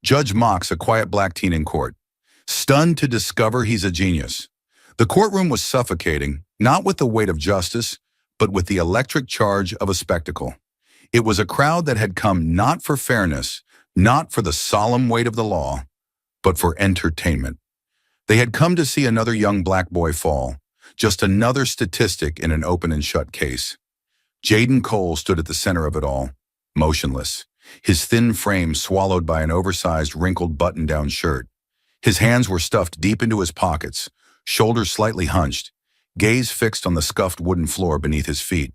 Judge mocks a quiet black teen in court, stunned to discover he's a genius. The courtroom was suffocating, not with the weight of justice, but with the electric charge of a spectacle. It was a crowd that had come not for fairness, not for the solemn weight of the law, but for entertainment. They had come to see another young black boy fall, just another statistic in an open and shut case. Jaden Cole stood at the center of it all, motionless, his thin frame swallowed by an oversized, wrinkled button-down shirt. His hands were stuffed deep into his pockets, shoulders slightly hunched, gaze fixed on the scuffed wooden floor beneath his feet.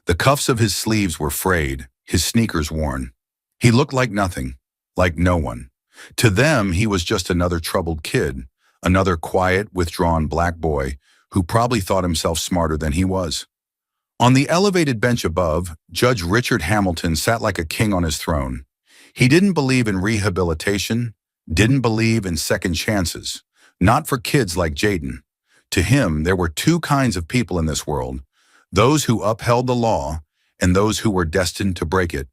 The cuffs of his sleeves were frayed, his sneakers worn. He looked like nothing, like no one. To them, he was just another troubled kid, another quiet, withdrawn black boy who probably thought himself smarter than he was. On the elevated bench above, Judge Richard Hamilton sat like a king on his throne. He didn't believe in rehabilitation, didn't believe in second chances, not for kids like Jaden. To him, there were two kinds of people in this world, those who upheld the law and those who were destined to break it,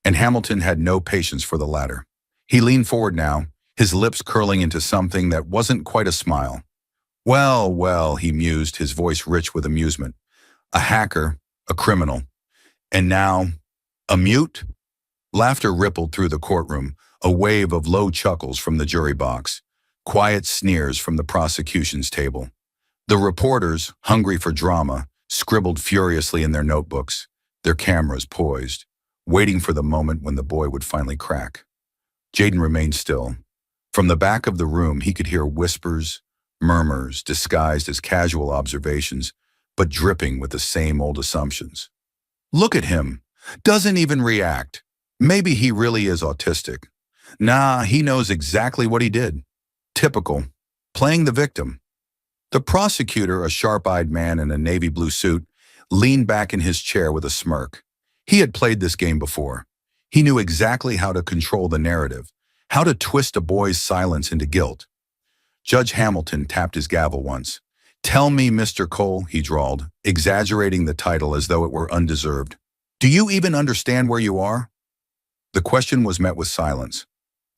and Hamilton had no patience for the latter. He leaned forward now, his lips curling into something that wasn't quite a smile. Well, well, he mused, his voice rich with amusement. A hacker, a criminal, and now, a mute? Laughter rippled through the courtroom, a wave of low chuckles from the jury box, quiet sneers from the prosecution's table. The reporters, hungry for drama, scribbled furiously in their notebooks, their cameras poised, waiting for the moment when the boy would finally crack. Jaden remained still. From the back of the room, he could hear whispers, murmurs disguised as casual observations, but dripping with the same old assumptions. Look at him. Doesn't even react. Maybe he really is autistic. Nah, he knows exactly what he did. Typical. Playing the victim. The prosecutor, a sharp-eyed man in a navy blue suit, leaned back in his chair with a smirk. He had played this game before. He knew exactly how to control the narrative, how to twist a boy's silence into guilt. Judge Hamilton tapped his gavel once. "Tell me, Mr. Cole," he drawled, exaggerating the title as though it were undeserved. "Do you even understand where you are?" The question was met with silence.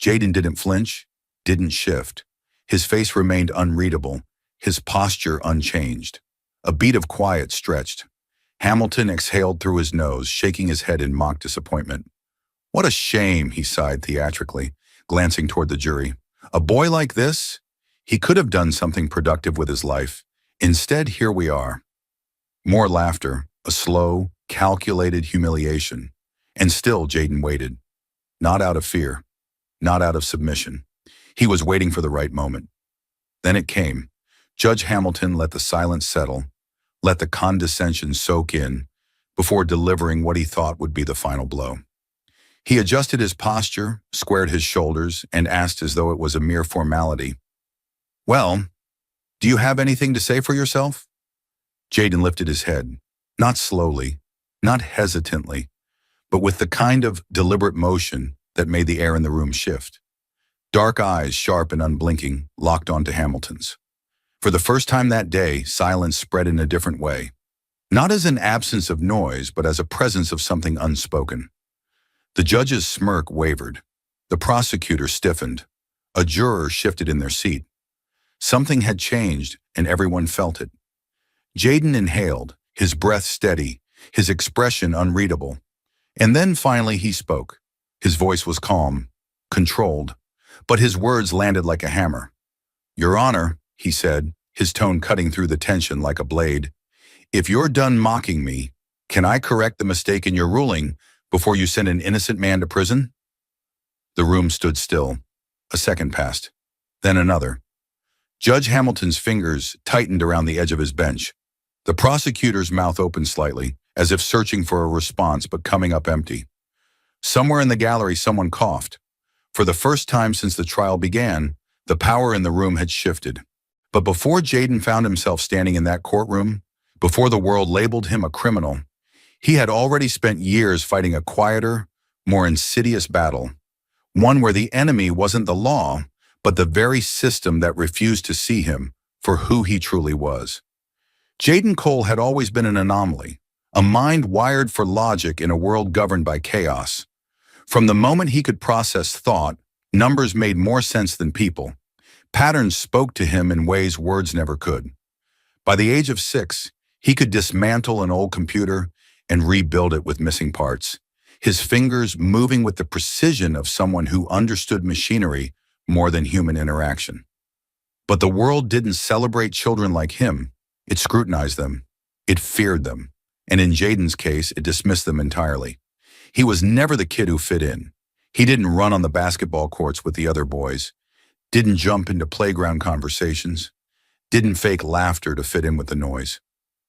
Jaden didn't flinch, didn't shift. His face remained unreadable, his posture unchanged. A beat of quiet stretched. Hamilton exhaled through his nose, shaking his head in mock disappointment. "What a shame," he sighed theatrically, glancing toward the jury. "A boy like this? He could have done something productive with his life. Instead, here we are." More laughter, a slow, calculated humiliation. And still Jaden waited. Not out of fear, not out of submission. He was waiting for the right moment. Then it came. Judge Hamilton let the silence settle, let the condescension soak in, before delivering what he thought would be the final blow. He adjusted his posture, squared his shoulders, and asked as though it was a mere formality, "Well, do you have anything to say for yourself?" Jaden lifted his head, not slowly, not hesitantly, but with the kind of deliberate motion that made the air in the room shift. Dark eyes, sharp and unblinking, locked onto Hamilton's. For the first time that day, silence spread in a different way. Not as an absence of noise, but as a presence of something unspoken. The judge's smirk wavered. The prosecutor stiffened. A juror shifted in their seat. Something had changed, and everyone felt it. Jaden inhaled, his breath steady, his expression unreadable. And then finally he spoke. His voice was calm, controlled, but his words landed like a hammer. "Your Honor," he said, his tone cutting through the tension like a blade, "if you're done mocking me, can I correct the mistake in your ruling before you send an innocent man to prison?" The room stood still. A second passed. Then another. Judge Hamilton's fingers tightened around the edge of his bench. The prosecutor's mouth opened slightly, as if searching for a response but coming up empty. Somewhere in the gallery someone coughed. For the first time since the trial began, the power in the room had shifted. But before Jaden found himself standing in that courtroom, before the world labeled him a criminal, he had already spent years fighting a quieter, more insidious battle. One where the enemy wasn't the law, but the very system that refused to see him for who he truly was. Jaden Cole had always been an anomaly, a mind wired for logic in a world governed by chaos. From the moment he could process thought, Numbers made more sense than people. Patterns spoke to him in ways words never could. By the age of 6, he could dismantle an old computer and rebuild it with missing parts, his fingers moving with the precision of someone who understood machinery more than human interaction. But the world didn't celebrate children like him. It scrutinized them. It feared them. And in Jaden's case, it dismissed them entirely. He was never the kid who fit in. He didn't run on the basketball courts with the other boys, didn't jump into playground conversations, didn't fake laughter to fit in with the noise.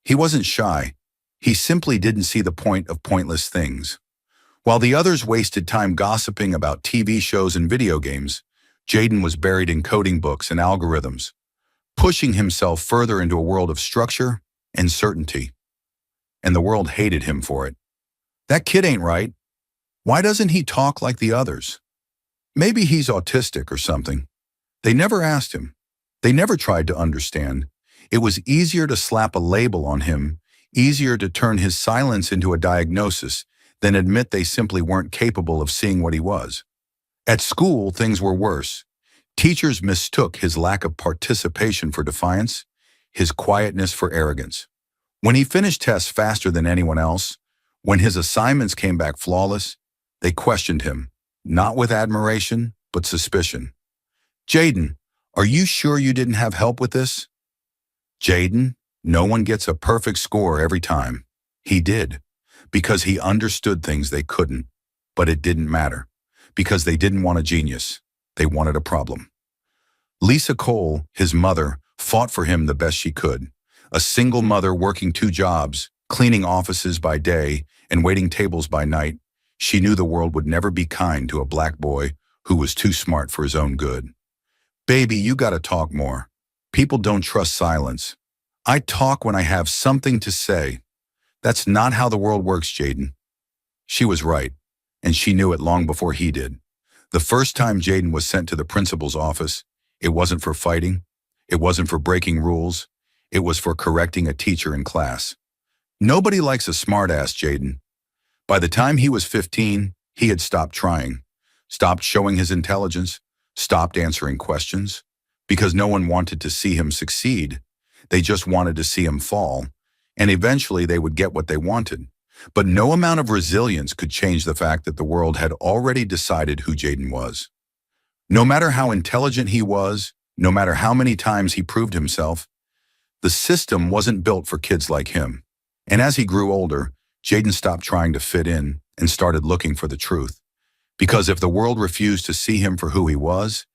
He wasn't shy. He simply didn't see the point of pointless things. While the others wasted time gossiping about TV shows and video games, Jaden was buried in coding books and algorithms, pushing himself further into a world of structure and certainty. And the world hated him for it. That kid ain't right. Why doesn't he talk like the others? Maybe he's autistic or something. They never asked him. They never tried to understand. It was easier to slap a label on him, easier to turn his silence into a diagnosis than admit they simply weren't capable of seeing what he was. At school, things were worse. Teachers mistook his lack of participation for defiance, his quietness for arrogance. When he finished tests faster than anyone else, when his assignments came back flawless, they questioned him, not with admiration, but suspicion. "Jaden, are you sure you didn't have help with this?" "Jaden, no one gets a perfect score every time." He did, because he understood things they couldn't, but it didn't matter, because they didn't want a genius. They wanted a problem. Lisa Cole, his mother, fought for him the best she could. A single mother working 2 jobs, cleaning offices by day and waiting tables by night, she knew the world would never be kind to a black boy who was too smart for his own good. "Baby, you gotta talk more. People don't trust silence. I talk when I have something to say. That's not how the world works, Jaden." She was right, and she knew it long before he did. The first time Jaden was sent to the principal's office, it wasn't for fighting, it wasn't for breaking rules, it was for correcting a teacher in class. Nobody likes a smart-ass, Jaden. By the time he was 15, he had stopped trying, stopped showing his intelligence, stopped answering questions, because no one wanted to see him succeed. They just wanted to see him fall, and eventually they would get what they wanted. But no amount of resilience could change the fact that the world had already decided who Jaden was. No matter how intelligent he was, no matter how many times he proved himself, the system wasn't built for kids like him. And as he grew older, Jaden stopped trying to fit in and started looking for the truth. Because if the world refused to see him for who he was,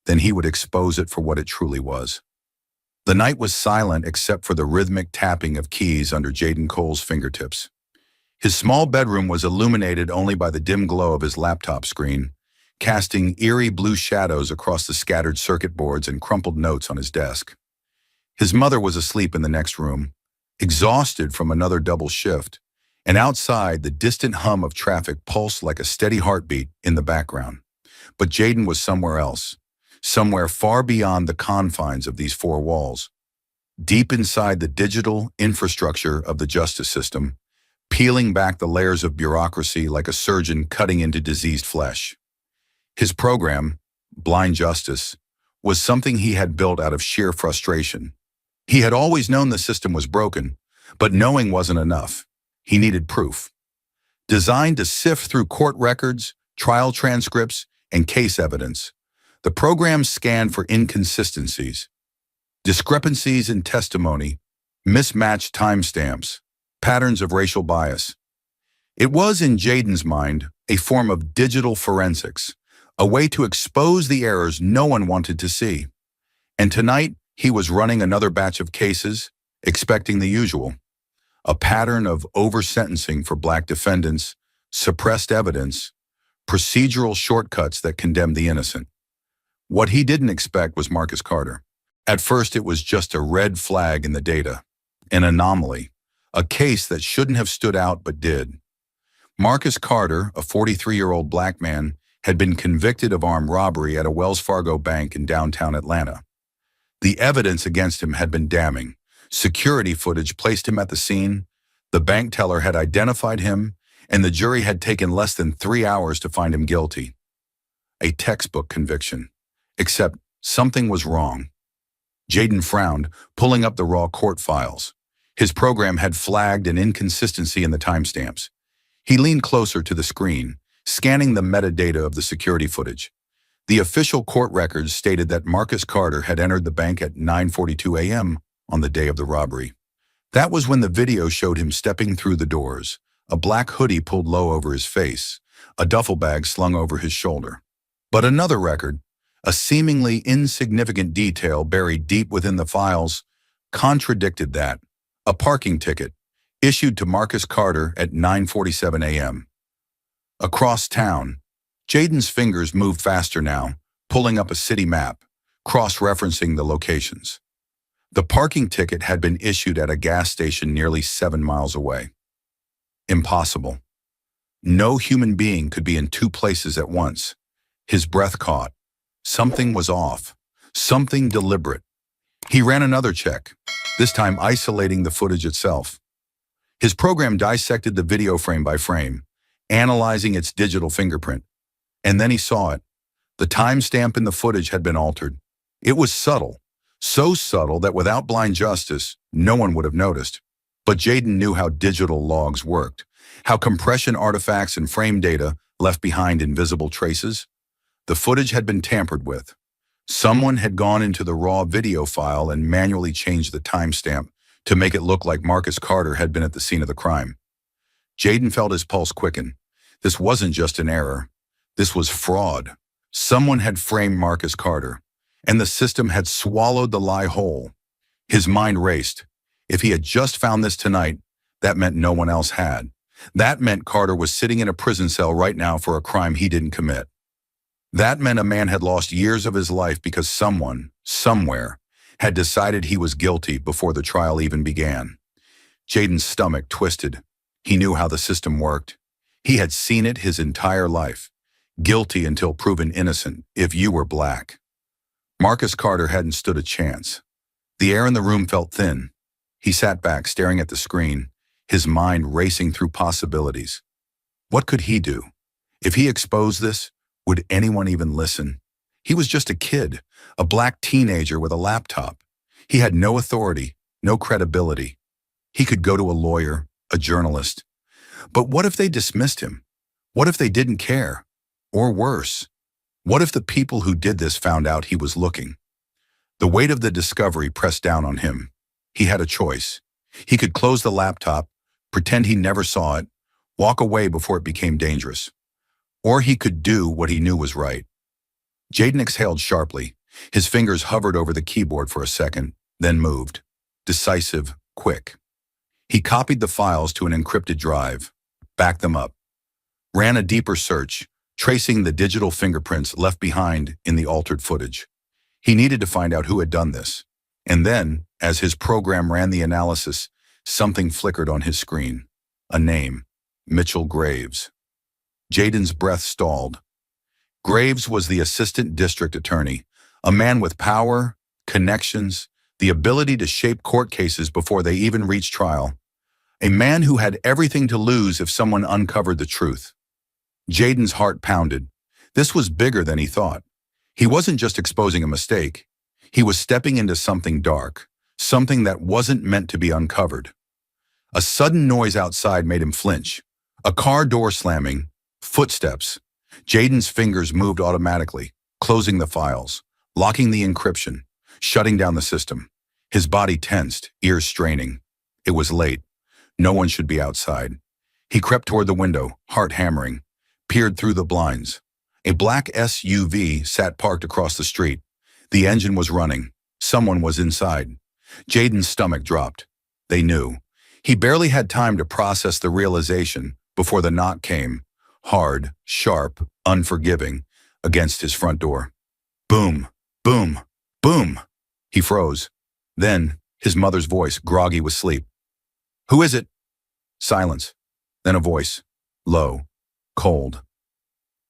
then he would expose it for what it truly was. The night was silent except for the rhythmic tapping of keys under Jaden Cole's fingertips. His small bedroom was illuminated only by the dim glow of his laptop screen, casting eerie blue shadows across the scattered circuit boards and crumpled notes on his desk. His mother was asleep in the next room, exhausted from another double shift, and outside the distant hum of traffic pulsed like a steady heartbeat in the background. But Jaden was somewhere else, somewhere far beyond the confines of these 4 walls, deep inside the digital infrastructure of the justice system, peeling back the layers of bureaucracy like a surgeon cutting into diseased flesh. His program, Blind Justice, was something he had built out of sheer frustration. He had always known the system was broken, but knowing wasn't enough. He needed proof. Designed to sift through court records, trial transcripts, and case evidence, the program scanned for inconsistencies, discrepancies in testimony, mismatched timestamps, patterns of racial bias. It was, in Jaden's mind, a form of digital forensics, a way to expose the errors no one wanted to see. And tonight, he was running another batch of cases, expecting the usual. A pattern of over-sentencing for black defendants, suppressed evidence, procedural shortcuts that condemned the innocent. What he didn't expect was Marcus Carter. At first, it was just a red flag in the data, an anomaly, a case that shouldn't have stood out but did. Marcus Carter, a 43-year-old black man, had been convicted of armed robbery at a Wells Fargo bank in downtown Atlanta. The evidence against him had been damning. Security footage placed him at the scene, the bank teller had identified him, and the jury had taken less than 3 hours to find him guilty. A textbook conviction. Except something was wrong. Jaden frowned, pulling up the raw court files. His program had flagged an inconsistency in the timestamps. He leaned closer to the screen, scanning the metadata of the security footage. The official court records stated that Marcus Carter had entered the bank at 9:42 a.m. on the day of the robbery. That was when the video showed him stepping through the doors, a black hoodie pulled low over his face, a duffel bag slung over his shoulder. But another record, a seemingly insignificant detail buried deep within the files, contradicted that. A parking ticket, issued to Marcus Carter at 9:47 a.m. Across town, Jaden's fingers moved faster now, pulling up a city map, cross-referencing the locations. The parking ticket had been issued at a gas station nearly 7 miles away. Impossible. No human being could be in two places at once. His breath caught. Something was off. Something deliberate. He ran another check, this time isolating the footage itself. His program dissected the video frame by frame, analyzing its digital fingerprint. And then he saw it. The timestamp in the footage had been altered. It was subtle, so subtle that without blind justice, no one would have noticed. But Jaden knew how digital logs worked, how compression artifacts and frame data left behind invisible traces. The footage had been tampered with. Someone had gone into the raw video file and manually changed the timestamp to make it look like Marcus Carter had been at the scene of the crime. Jaden felt his pulse quicken. This wasn't just an error. This was fraud. Someone had framed Marcus Carter, and the system had swallowed the lie whole. His mind raced. If he had just found this tonight, that meant no one else had. That meant Carter was sitting in a prison cell right now for a crime he didn't commit. That meant a man had lost years of his life because someone, somewhere, had decided he was guilty before the trial even began. Jaden's stomach twisted. He knew how the system worked. He had seen it his entire life. Guilty until proven innocent, if you were black. Marcus Carter hadn't stood a chance. The air in the room felt thin. He sat back, staring at the screen, his mind racing through possibilities. What could he do? If he exposed this, would anyone even listen? He was just a kid, a black teenager with a laptop. He had no authority, no credibility. He could go to a lawyer, a journalist. But what if they dismissed him? What if they didn't care? Or worse, what if the people who did this found out he was looking? The weight of the discovery pressed down on him. He had a choice. He could close the laptop, pretend he never saw it, walk away before it became dangerous. Or he could do what he knew was right. Jaden exhaled sharply. His fingers hovered over the keyboard for a second, then moved. Decisive, quick. He copied the files to an encrypted drive, backed them up, ran a deeper search, tracing the digital fingerprints left behind in the altered footage. He needed to find out who had done this. And then, as his program ran the analysis, something flickered on his screen. A name, Mitchell Graves. Jaden's breath stalled. Graves was the assistant district attorney, a man with power, connections, the ability to shape court cases before they even reached trial. A man who had everything to lose if someone uncovered the truth. Jaden's heart pounded. This was bigger than he thought. He wasn't just exposing a mistake. He was stepping into something dark, something that wasn't meant to be uncovered. A sudden noise outside made him flinch. A car door slamming, footsteps. Jaden's fingers moved automatically, closing the files, locking the encryption, shutting down the system. His body tensed, ears straining. It was late. No one should be outside. He crept toward the window, heart hammering, peered through the blinds. A black SUV sat parked across the street. The engine was running. Someone was inside. Jaden's stomach dropped. They knew. He barely had time to process the realization before the knock came, hard, sharp, unforgiving, against his front door. Boom, boom, boom. He froze. Then, his mother's voice, groggy with sleep. "Who is it?" Silence. Then a voice, low, cold.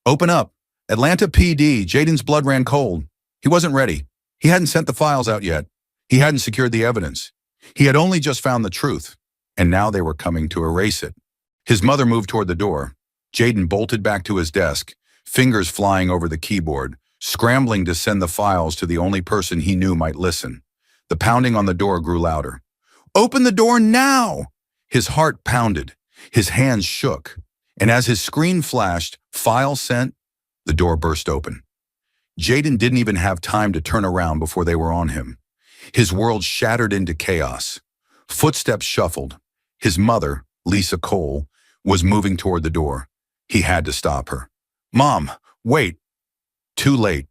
"Open up. Atlanta PD. Jaden's blood ran cold. He wasn't ready. He hadn't sent the files out yet. He hadn't secured the evidence. He had only just found the truth, and now they were coming to erase it." His mother moved toward the door. Jaden bolted back to his desk, fingers flying over the keyboard, scrambling to send the files to the only person he knew might listen. The pounding on the door grew louder. "Open the door now!" His heart pounded, his hands shook, and as his screen flashed, "File sent," the door burst open. Jaden didn't even have time to turn around before they were on him. His world shattered into chaos. Footsteps shuffled. His mother, Lisa Cole, was moving toward the door. He had to stop her. "Mom, wait!" Too late.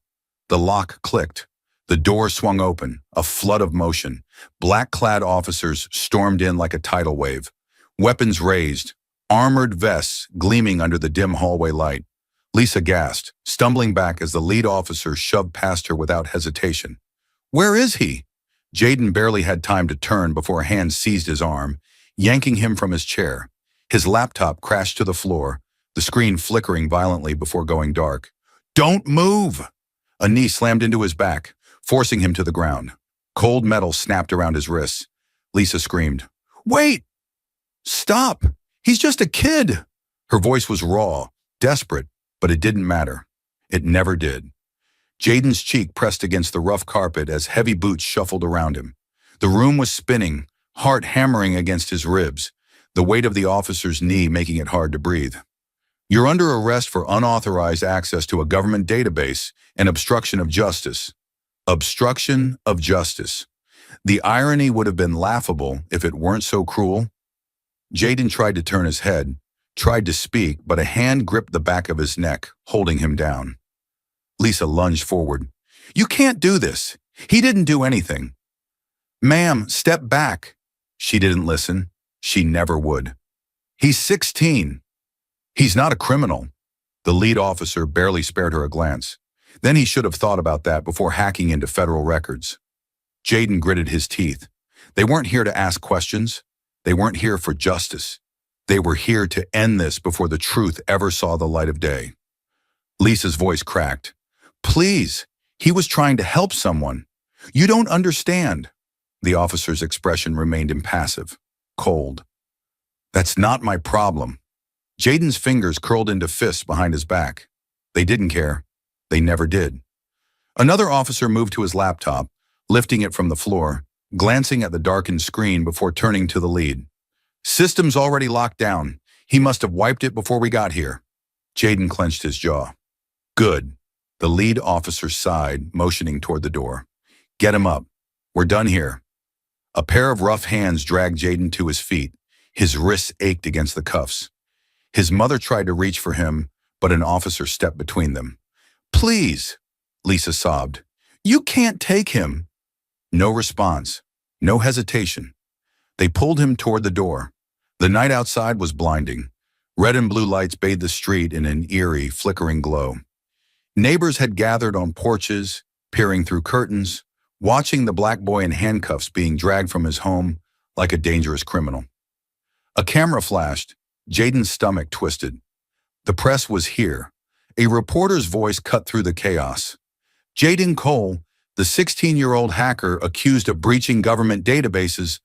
The lock clicked. The door swung open, a flood of motion. Black-clad officers stormed in like a tidal wave. Weapons raised, armored vests gleaming under the dim hallway light. Lisa gasped, stumbling back as the lead officer shoved past her without hesitation. "Where is he?" Jaden barely had time to turn before a hand seized his arm, yanking him from his chair. His laptop crashed to the floor, the screen flickering violently before going dark. "Don't move!" A knee slammed into his back, forcing him to the ground. Cold metal snapped around his wrists. Lisa screamed, "Wait! Stop! He's just a kid!" Her voice was raw, desperate, but it didn't matter. It never did. Jaden's cheek pressed against the rough carpet as heavy boots shuffled around him. The room was spinning, heart hammering against his ribs, the weight of the officer's knee making it hard to breathe. "You're under arrest for unauthorized access to a government database and obstruction of justice." Obstruction of justice. The irony would have been laughable if it weren't so cruel. Jaden tried to turn his head, tried to speak, but a hand gripped the back of his neck, holding him down. Lisa lunged forward. "You can't do this. He didn't do anything." "Ma'am, step back." She didn't listen. She never would. "He's 16. He's not a criminal." The lead officer barely spared her a glance. Then he should have thought about that before hacking into federal records. Jaden gritted his teeth. They weren't here to ask questions. They weren't here for justice. They were here to end this before the truth ever saw the light of day. Lisa's voice cracked. "Please, he was trying to help someone. You don't understand." The officer's expression remained impassive, cold. "That's not my problem." Jaden's fingers curled into fists behind his back. They didn't care. They never did. Another officer moved to his laptop, lifting it from the floor, glancing at the darkened screen before turning to the lead. "System's already locked down. He must have wiped it before we got here." Jaden clenched his jaw. "Good." The lead officer sighed, motioning toward the door. "Get him up. We're done here." A pair of rough hands dragged Jaden to his feet. His wrists ached against the cuffs. His mother tried to reach for him, but an officer stepped between them. "Please," Lisa sobbed. "You can't take him." No response, no hesitation. They pulled him toward the door. The night outside was blinding. Red and blue lights bathed the street in an eerie, flickering glow. Neighbors had gathered on porches, peering through curtains, watching the black boy in handcuffs being dragged from his home like a dangerous criminal. A camera flashed. Jaden's stomach twisted. The press was here. A reporter's voice cut through the chaos. "Jaden Cole, the 16-year-old hacker accused of breaching government databases."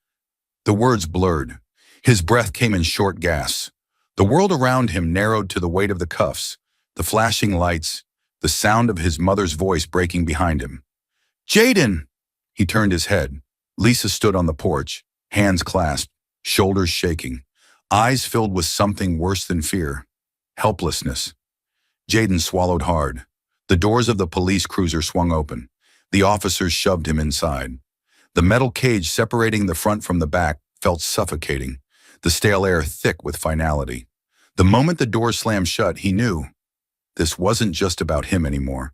The words blurred. His breath came in short gasps. The world around him narrowed to the weight of the cuffs, the flashing lights, the sound of his mother's voice breaking behind him. "Jaden!" He turned his head. Lisa stood on the porch, hands clasped, shoulders shaking, eyes filled with something worse than fear. Helplessness. Jaden swallowed hard. The doors of the police cruiser swung open. The officers shoved him inside. The metal cage separating the front from the back felt suffocating, the stale air thick with finality. The moment the door slammed shut, he knew. This wasn't just about him anymore.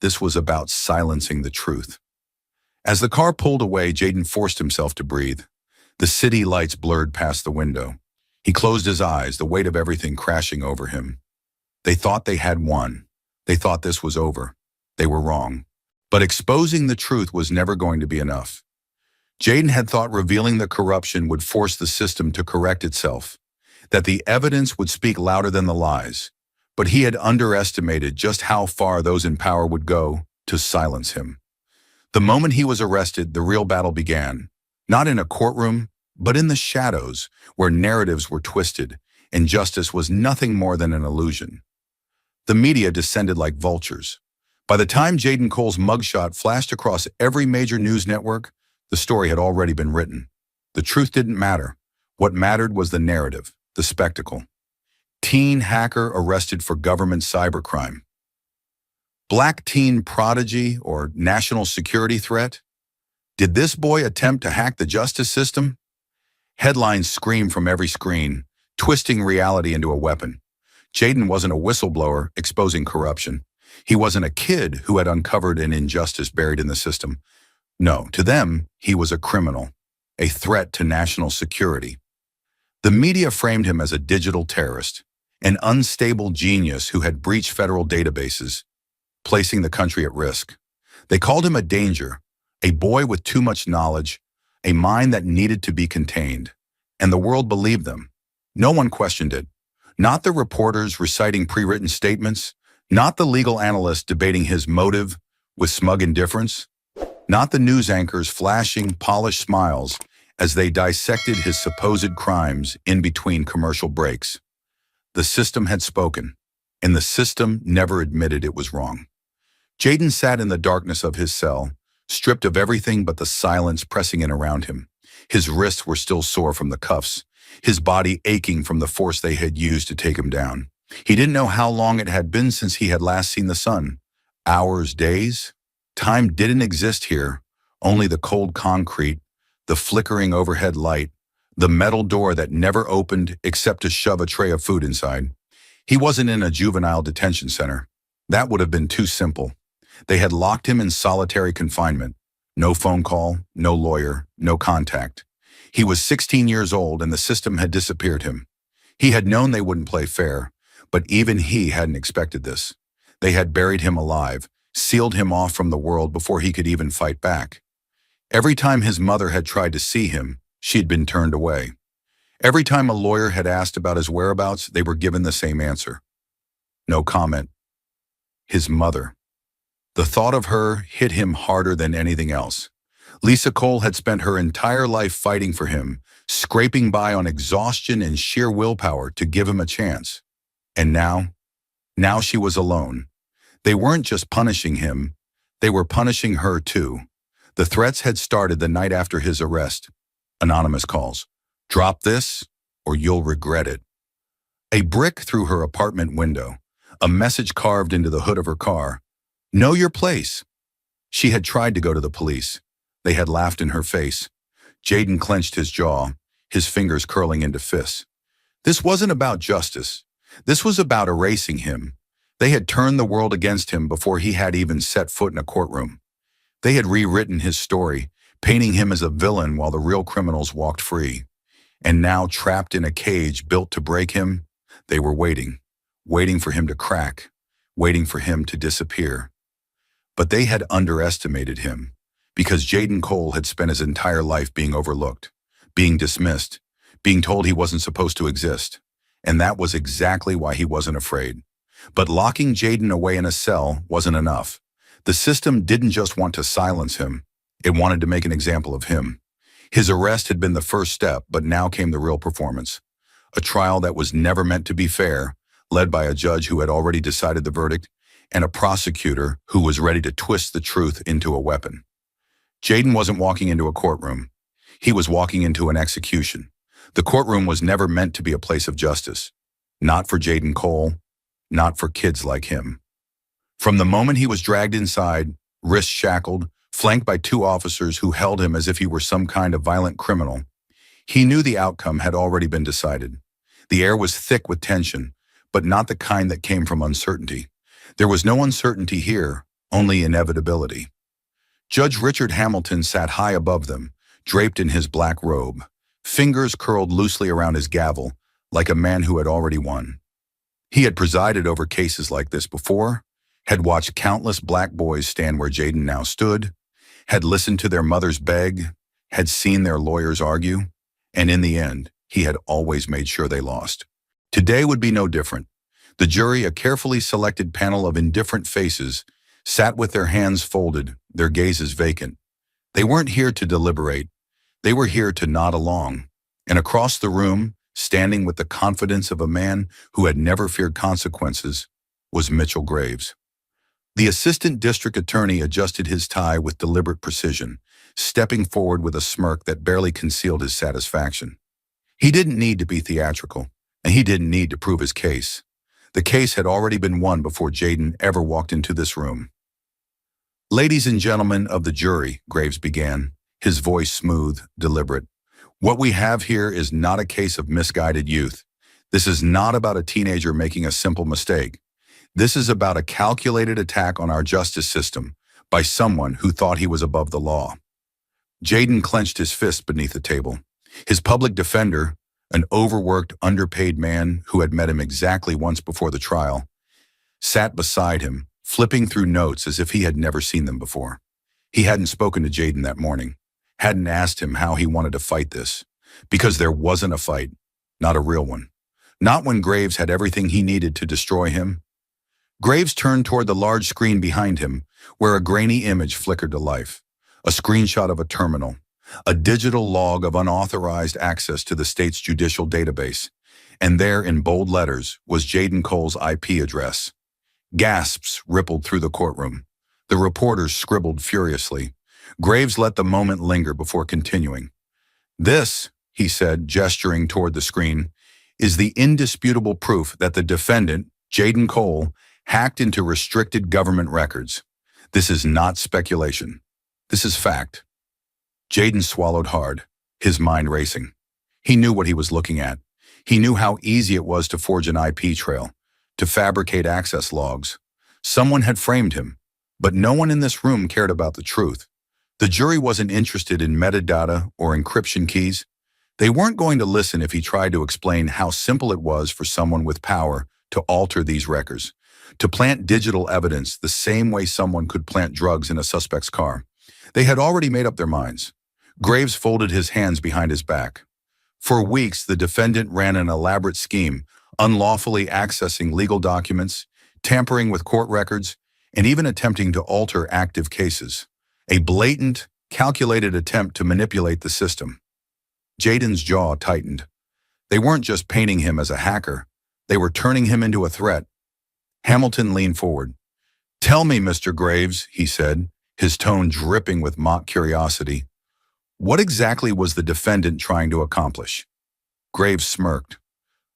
This was about silencing the truth. As the car pulled away, Jaden forced himself to breathe. The city lights blurred past the window. He closed his eyes, the weight of everything crashing over him. They thought they had won. They thought this was over. They were wrong. But exposing the truth was never going to be enough. Jaden had thought revealing the corruption would force the system to correct itself, that the evidence would speak louder than the lies. But he had underestimated just how far those in power would go to silence him. The moment he was arrested, the real battle began. Not in a courtroom, but in the shadows, where narratives were twisted, and justice was nothing more than an illusion. The media descended like vultures. By the time Jaden Cole's mugshot flashed across every major news network, the story had already been written. The truth didn't matter. What mattered was the narrative, the spectacle. Teen hacker arrested for government cybercrime. Black teen prodigy or national security threat? Did this boy attempt to hack the justice system? Headlines screamed from every screen, twisting reality into a weapon. Jaden wasn't a whistleblower exposing corruption. He wasn't a kid who had uncovered an injustice buried in the system. No, to them, he was a criminal, a threat to national security. The media framed him as a digital terrorist, an unstable genius who had breached federal databases, placing the country at risk. They called him a danger, a boy with too much knowledge, a mind that needed to be contained. And the world believed them. No one questioned it. Not the reporters reciting pre-written statements, not the legal analysts debating his motive with smug indifference, not the news anchors flashing polished smiles as they dissected his supposed crimes in between commercial breaks. The system had spoken, and the system never admitted it was wrong. Jaden sat in the darkness of his cell, stripped of everything but the silence pressing in around him. His wrists were still sore from the cuffs, his body aching from the force they had used to take him down. He didn't know how long it had been since he had last seen the sun. Hours, days? Time didn't exist here, only the cold concrete, the flickering overhead light, the metal door that never opened except to shove a tray of food inside. He wasn't in a juvenile detention center. That would have been too simple. They had locked him in solitary confinement. No phone call, no lawyer, no contact. He was 16 years old and the system had disappeared him. He had known they wouldn't play fair, but even he hadn't expected this. They had buried him alive, sealed him off from the world before he could even fight back. Every time his mother had tried to see him, she'd been turned away. Every time a lawyer had asked about his whereabouts, they were given the same answer. No comment. His mother. The thought of her hit him harder than anything else. Lisa Cole had spent her entire life fighting for him, scraping by on exhaustion and sheer willpower to give him a chance. And now she was alone. They weren't just punishing him, they were punishing her too. The threats had started the night after his arrest. Anonymous calls. Drop this, or you'll regret it. A brick through her apartment window. A message carved into the hood of her car. Know your place. She had tried to go to the police. They had laughed in her face. Jaden clenched his jaw, his fingers curling into fists. This wasn't about justice. This was about erasing him. They had turned the world against him before he had even set foot in a courtroom. They had rewritten his story, painting him as a villain while the real criminals walked free. And now, trapped in a cage built to break him, they were waiting for him to crack, waiting for him to disappear. But they had underestimated him, because Jaden Cole had spent his entire life being overlooked, being dismissed, being told he wasn't supposed to exist. And that was exactly why he wasn't afraid. But locking Jaden away in a cell wasn't enough. The system didn't just want to silence him, it wanted to make an example of him. His arrest had been the first step, but now came the real performance. A trial that was never meant to be fair, led by a judge who had already decided the verdict, and a prosecutor who was ready to twist the truth into a weapon. Jaden wasn't walking into a courtroom. He was walking into an execution. The courtroom was never meant to be a place of justice. Not for Jaden Cole, not for kids like him. From the moment he was dragged inside, wrists shackled, flanked by two officers who held him as if he were some kind of violent criminal, he knew the outcome had already been decided. The air was thick with tension, but not the kind that came from uncertainty. There was no uncertainty here, only inevitability. Judge Richard Hamilton sat high above them, draped in his black robe, fingers curled loosely around his gavel, like a man who had already won. He had presided over cases like this before, had watched countless black boys stand where Jaden now stood, had listened to their mothers beg, had seen their lawyers argue, and in the end, he had always made sure they lost. Today would be no different. The jury, a carefully selected panel of indifferent faces, sat with their hands folded, their gazes vacant. They weren't here to deliberate. They were here to nod along. And across the room, standing with the confidence of a man who had never feared consequences, was Mitchell Graves. The assistant district attorney adjusted his tie with deliberate precision, stepping forward with a smirk that barely concealed his satisfaction. He didn't need to be theatrical, and he didn't need to prove his case. The case had already been won before Jaden ever walked into this room. "Ladies and gentlemen of the jury," Graves began, his voice smooth, deliberate, "what we have here is not a case of misguided youth. This is not about a teenager making a simple mistake. This is about a calculated attack on our justice system by someone who thought he was above the law." Jaden clenched his fist beneath the table. His public defender, an overworked, underpaid man who had met him exactly once before the trial, sat beside him, flipping through notes as if he had never seen them before. He hadn't spoken to Jaden that morning, hadn't asked him how he wanted to fight this, because there wasn't a fight, not a real one. Not when Graves had everything he needed to destroy him. Graves turned toward the large screen behind him, where a grainy image flickered to life. A screenshot of a terminal, a digital log of unauthorized access to the state's judicial database, and there in bold letters was Jaden Cole's IP address. Gasps rippled through the courtroom. The reporters scribbled furiously. Graves let the moment linger before continuing. "This," he said, gesturing toward the screen, "is the indisputable proof that the defendant, Jaden Cole, hacked into restricted government records. This is not speculation. This is fact." Jaden swallowed hard, his mind racing. He knew what he was looking at. He knew how easy it was to forge an IP trail, to fabricate access logs. Someone had framed him, but no one in this room cared about the truth. The jury wasn't interested in metadata or encryption keys. They weren't going to listen if he tried to explain how simple it was for someone with power to alter these records, to plant digital evidence the same way someone could plant drugs in a suspect's car. They had already made up their minds. Graves folded his hands behind his back. For weeks, the defendant ran an elaborate scheme, unlawfully accessing legal documents, tampering with court records, and even attempting to alter active cases. A blatant, calculated attempt to manipulate the system. Jaden's jaw tightened. They weren't just painting him as a hacker. They were turning him into a threat. Hamilton leaned forward. "Tell me, Mr. Graves," he said, his tone dripping with mock curiosity, "what exactly was the defendant trying to accomplish?" Graves smirked.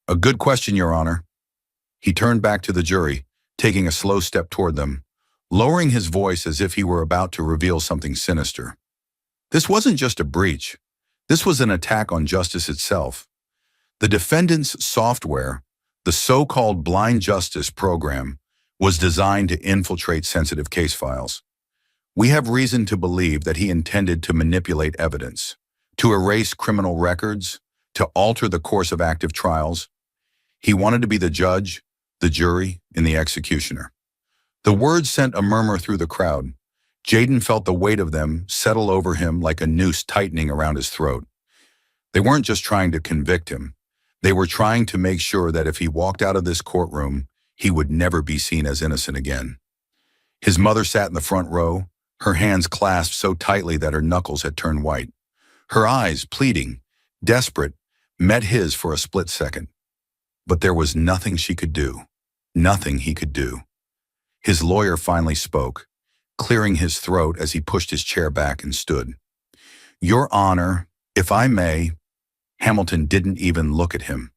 "A good question, Your Honor." He turned back to the jury, taking a slow step toward them, lowering his voice as if he were about to reveal something sinister. This wasn't just a breach. This was an attack on justice itself. The defendant's software, the so-called blind justice program, was designed to infiltrate sensitive case files. We have reason to believe that he intended to manipulate evidence, to erase criminal records, to alter the course of active trials. He wanted to be the judge, the jury, and the executioner. The words sent a murmur through the crowd. Jaden felt the weight of them settle over him like a noose tightening around his throat. They weren't just trying to convict him. They were trying to make sure that if he walked out of this courtroom, he would never be seen as innocent again. His mother sat in the front row, her hands clasped so tightly that her knuckles had turned white. Her eyes, pleading, desperate, met his for a split second. But there was nothing she could do, nothing he could do. His lawyer finally spoke, clearing his throat as he pushed his chair back and stood. "Your Honor, if I may," Hamilton didn't even look at him.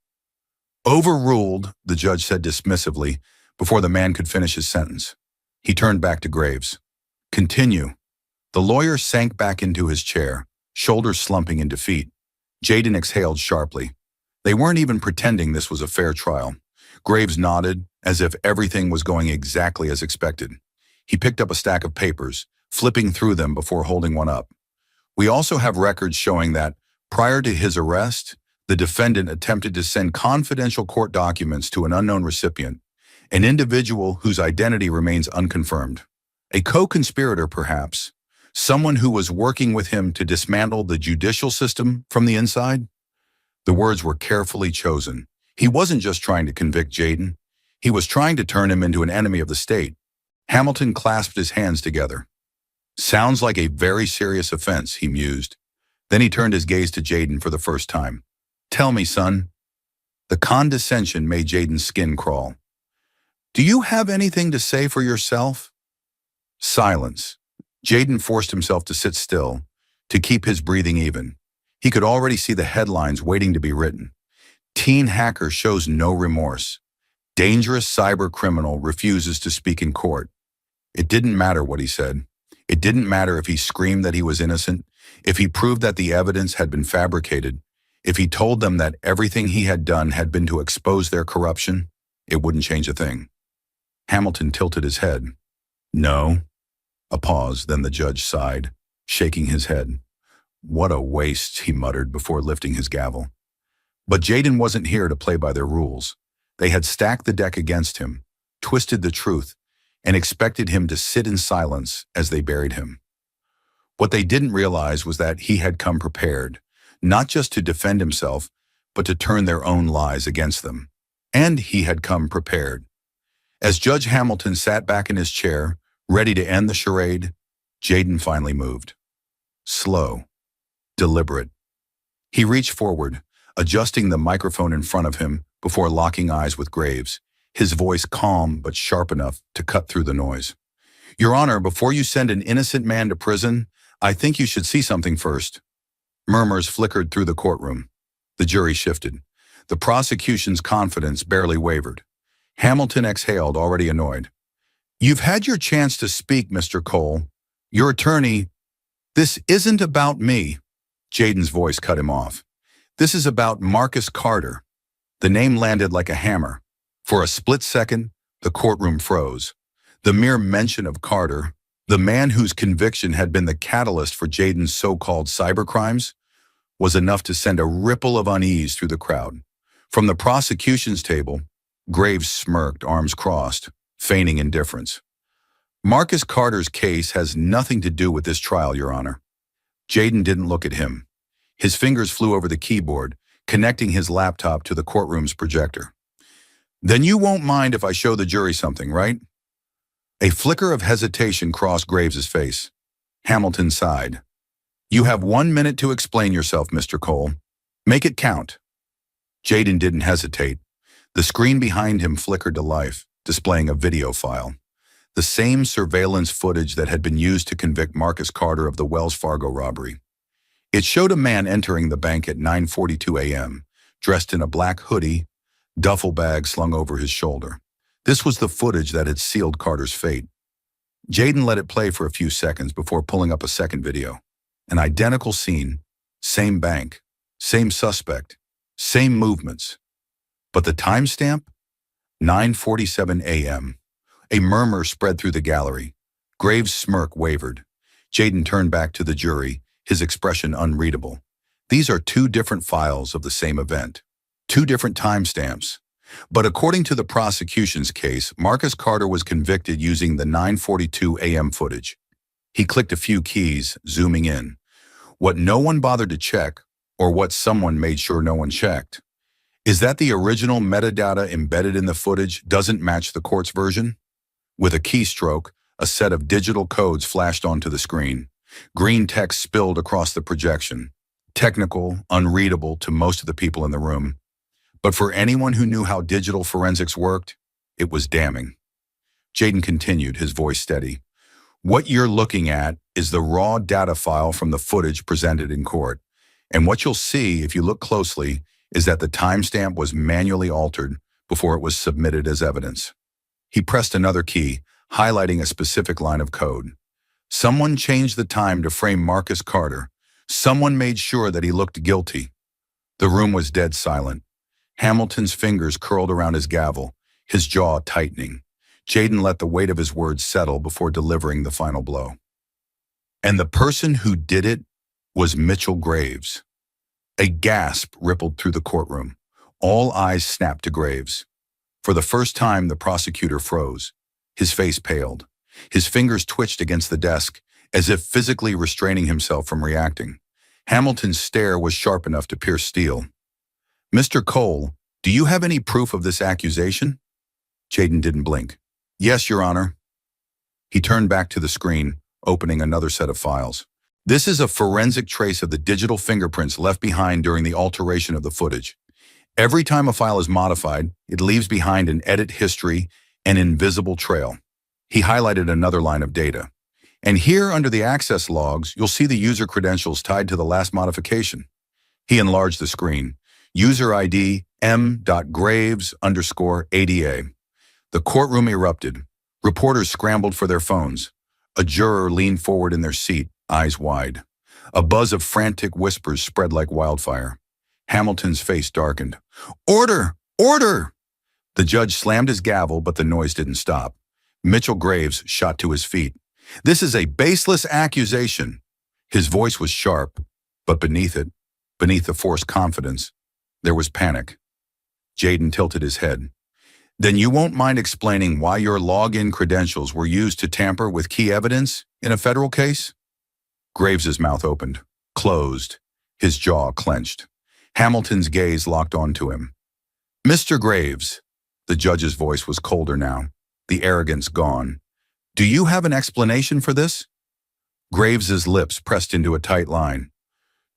"Overruled," the judge said dismissively, before the man could finish his sentence. He turned back to Graves. "Continue." The lawyer sank back into his chair, shoulders slumping in defeat. Jaden exhaled sharply. They weren't even pretending this was a fair trial. Graves nodded, as if everything was going exactly as expected. He picked up a stack of papers, flipping through them before holding one up. "We also have records showing that, prior to his arrest, the defendant attempted to send confidential court documents to an unknown recipient, an individual whose identity remains unconfirmed. A co-conspirator, perhaps, someone who was working with him to dismantle the judicial system from the inside." The words were carefully chosen. He wasn't just trying to convict Jaden. He was trying to turn him into an enemy of the state. Hamilton clasped his hands together. "Sounds like a very serious offense," he mused. Then he turned his gaze to Jaden for the first time. "Tell me, son." The condescension made Jaden's skin crawl. Do you have anything to say for yourself? Silence. Jaden forced himself to sit still, to keep his breathing even. He could already see the headlines waiting to be written. Teen hacker shows no remorse. Dangerous cyber criminal refuses to speak in court. It didn't matter what he said. It didn't matter if he screamed that he was innocent, if he proved that the evidence had been fabricated, if he told them that everything he had done had been to expose their corruption, it wouldn't change a thing. Hamilton tilted his head. No. A pause, then the judge sighed, shaking his head. What a waste, he muttered before lifting his gavel. But Jaden wasn't here to play by their rules. They had stacked the deck against him, twisted the truth, and expected him to sit in silence as they buried him. What they didn't realize was that he had come prepared, not just to defend himself, but to turn their own lies against them. And he had come prepared. As Judge Hamilton sat back in his chair, ready to end the charade, Jaden finally moved. Slow, deliberate. He reached forward, adjusting the microphone in front of him before locking eyes with Graves, his voice calm but sharp enough to cut through the noise. Your Honor, before you send an innocent man to prison, I think you should see something first. Murmurs flickered through the courtroom. The jury shifted. The prosecution's confidence barely wavered. Hamilton exhaled, already annoyed. You've had your chance to speak, Mr. Cole. Your attorney. This isn't about me. Jaden's voice cut him off. This is about Marcus Carter. The name landed like a hammer. For a split second, the courtroom froze. The mere mention of Carter, the man whose conviction had been the catalyst for Jaden's so-called cybercrimes, was enough to send a ripple of unease through the crowd. From the prosecution's table, Graves smirked, arms crossed, feigning indifference. Marcus Carter's case has nothing to do with this trial, Your Honor. Jaden didn't look at him. His fingers flew over the keyboard, connecting his laptop to the courtroom's projector. Then you won't mind if I show the jury something, right? A flicker of hesitation crossed Graves's face. Hamilton sighed. You have 1 minute to explain yourself, Mr. Cole. Make it count. Jaden didn't hesitate. The screen behind him flickered to life, displaying a video file. The same surveillance footage that had been used to convict Marcus Carter of the Wells Fargo robbery. It showed a man entering the bank at 9:42 a.m., dressed in a black hoodie, duffel bag slung over his shoulder. This was the footage that had sealed Carter's fate. Jaden let it play for a few seconds before pulling up a second video. An identical scene, same bank, same suspect, same movements. But the timestamp? 9:47 a.m. A murmur spread through the gallery. Graves' smirk wavered. Jaden turned back to the jury, his expression unreadable. These are two different files of the same event. Two different timestamps. But according to the prosecution's case, Marcus Carter was convicted using the 9:42 a.m. footage. He clicked a few keys, zooming in. What no one bothered to check, or what someone made sure no one checked, is that the original metadata embedded in the footage doesn't match the court's version. With a keystroke, a set of digital codes flashed onto the screen. Green text spilled across the projection. Technical, unreadable to most of the people in the room. But for anyone who knew how digital forensics worked, it was damning. Jaden continued, his voice steady. What you're looking at is the raw data file from the footage presented in court. And what you'll see, if you look closely, is that the timestamp was manually altered before it was submitted as evidence. He pressed another key, highlighting a specific line of code. Someone changed the time to frame Marcus Carter. Someone made sure that he looked guilty. The room was dead silent. Hamilton's fingers curled around his gavel, his jaw tightening. Jaden let the weight of his words settle before delivering the final blow. And the person who did it was Mitchell Graves. A gasp rippled through the courtroom. All eyes snapped to Graves. For the first time, the prosecutor froze. His face paled. His fingers twitched against the desk, as if physically restraining himself from reacting. Hamilton's stare was sharp enough to pierce steel. Mr. Cole, do you have any proof of this accusation? Jaden didn't blink. Yes, Your Honor. He turned back to the screen, opening another set of files. This is a forensic trace of the digital fingerprints left behind during the alteration of the footage. Every time a file is modified, it leaves behind an edit history An invisible trail. He highlighted another line of data. And here under the access logs, you'll see the user credentials tied to the last modification. He enlarged the screen. User ID m.graves_ADA. The courtroom erupted. Reporters scrambled for their phones. A juror leaned forward in their seat, eyes wide. A buzz of frantic whispers spread like wildfire. Hamilton's face darkened. "Order! Order!" The judge slammed his gavel, but the noise didn't stop. Mitchell Graves shot to his feet. "This is a baseless accusation." His voice was sharp, but beneath it, beneath the forced confidence, there was panic. Jaden tilted his head. "Then you won't mind explaining why your login credentials were used to tamper with key evidence in a federal case?" Graves's mouth opened, closed, his jaw clenched. Hamilton's gaze locked onto him. "Mr. Graves," the judge's voice was colder now, the arrogance gone. "Do you have an explanation for this?" Graves's lips pressed into a tight line.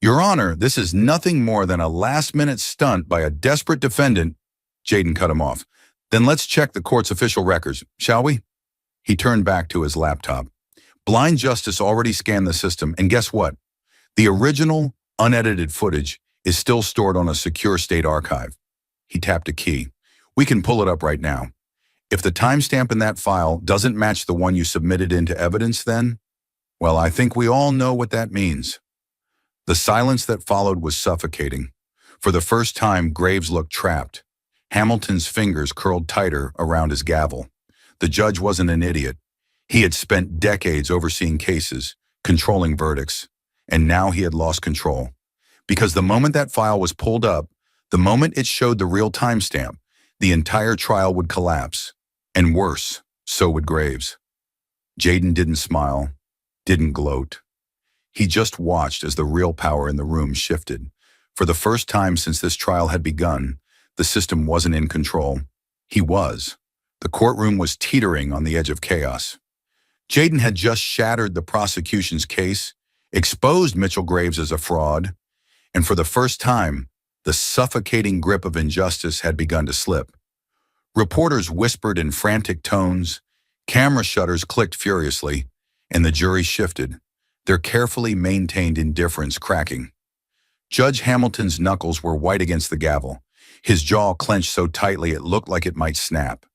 "Your Honor, this is nothing more than a last-minute stunt by a desperate defendant." Jaden cut him off. "Then let's check the court's official records, shall we?" He turned back to his laptop. Blind Justice already scanned the system, and guess what? The original, unedited footage is still stored on a secure state archive. He tapped a key. "We can pull it up right now. If the timestamp in that file doesn't match the one you submitted into evidence, then, well, I think we all know what that means." The silence that followed was suffocating. For the first time, Graves looked trapped. Hamilton's fingers curled tighter around his gavel. The judge wasn't an idiot. He had spent decades overseeing cases, controlling verdicts, and now he had lost control. Because the moment that file was pulled up, the moment it showed the real timestamp, the entire trial would collapse. And worse, so would Graves. Jaden didn't smile, didn't gloat. He just watched as the real power in the room shifted. For the first time since this trial had begun, the system wasn't in control. He was. The courtroom was teetering on the edge of chaos. Jaden had just shattered the prosecution's case, exposed Mitchell Graves as a fraud, and for the first time, the suffocating grip of injustice had begun to slip. Reporters whispered in frantic tones, camera shutters clicked furiously, and the jury shifted, their carefully maintained indifference cracking. Judge Hamilton's knuckles were white against the gavel, his jaw clenched so tightly it looked like it might snap.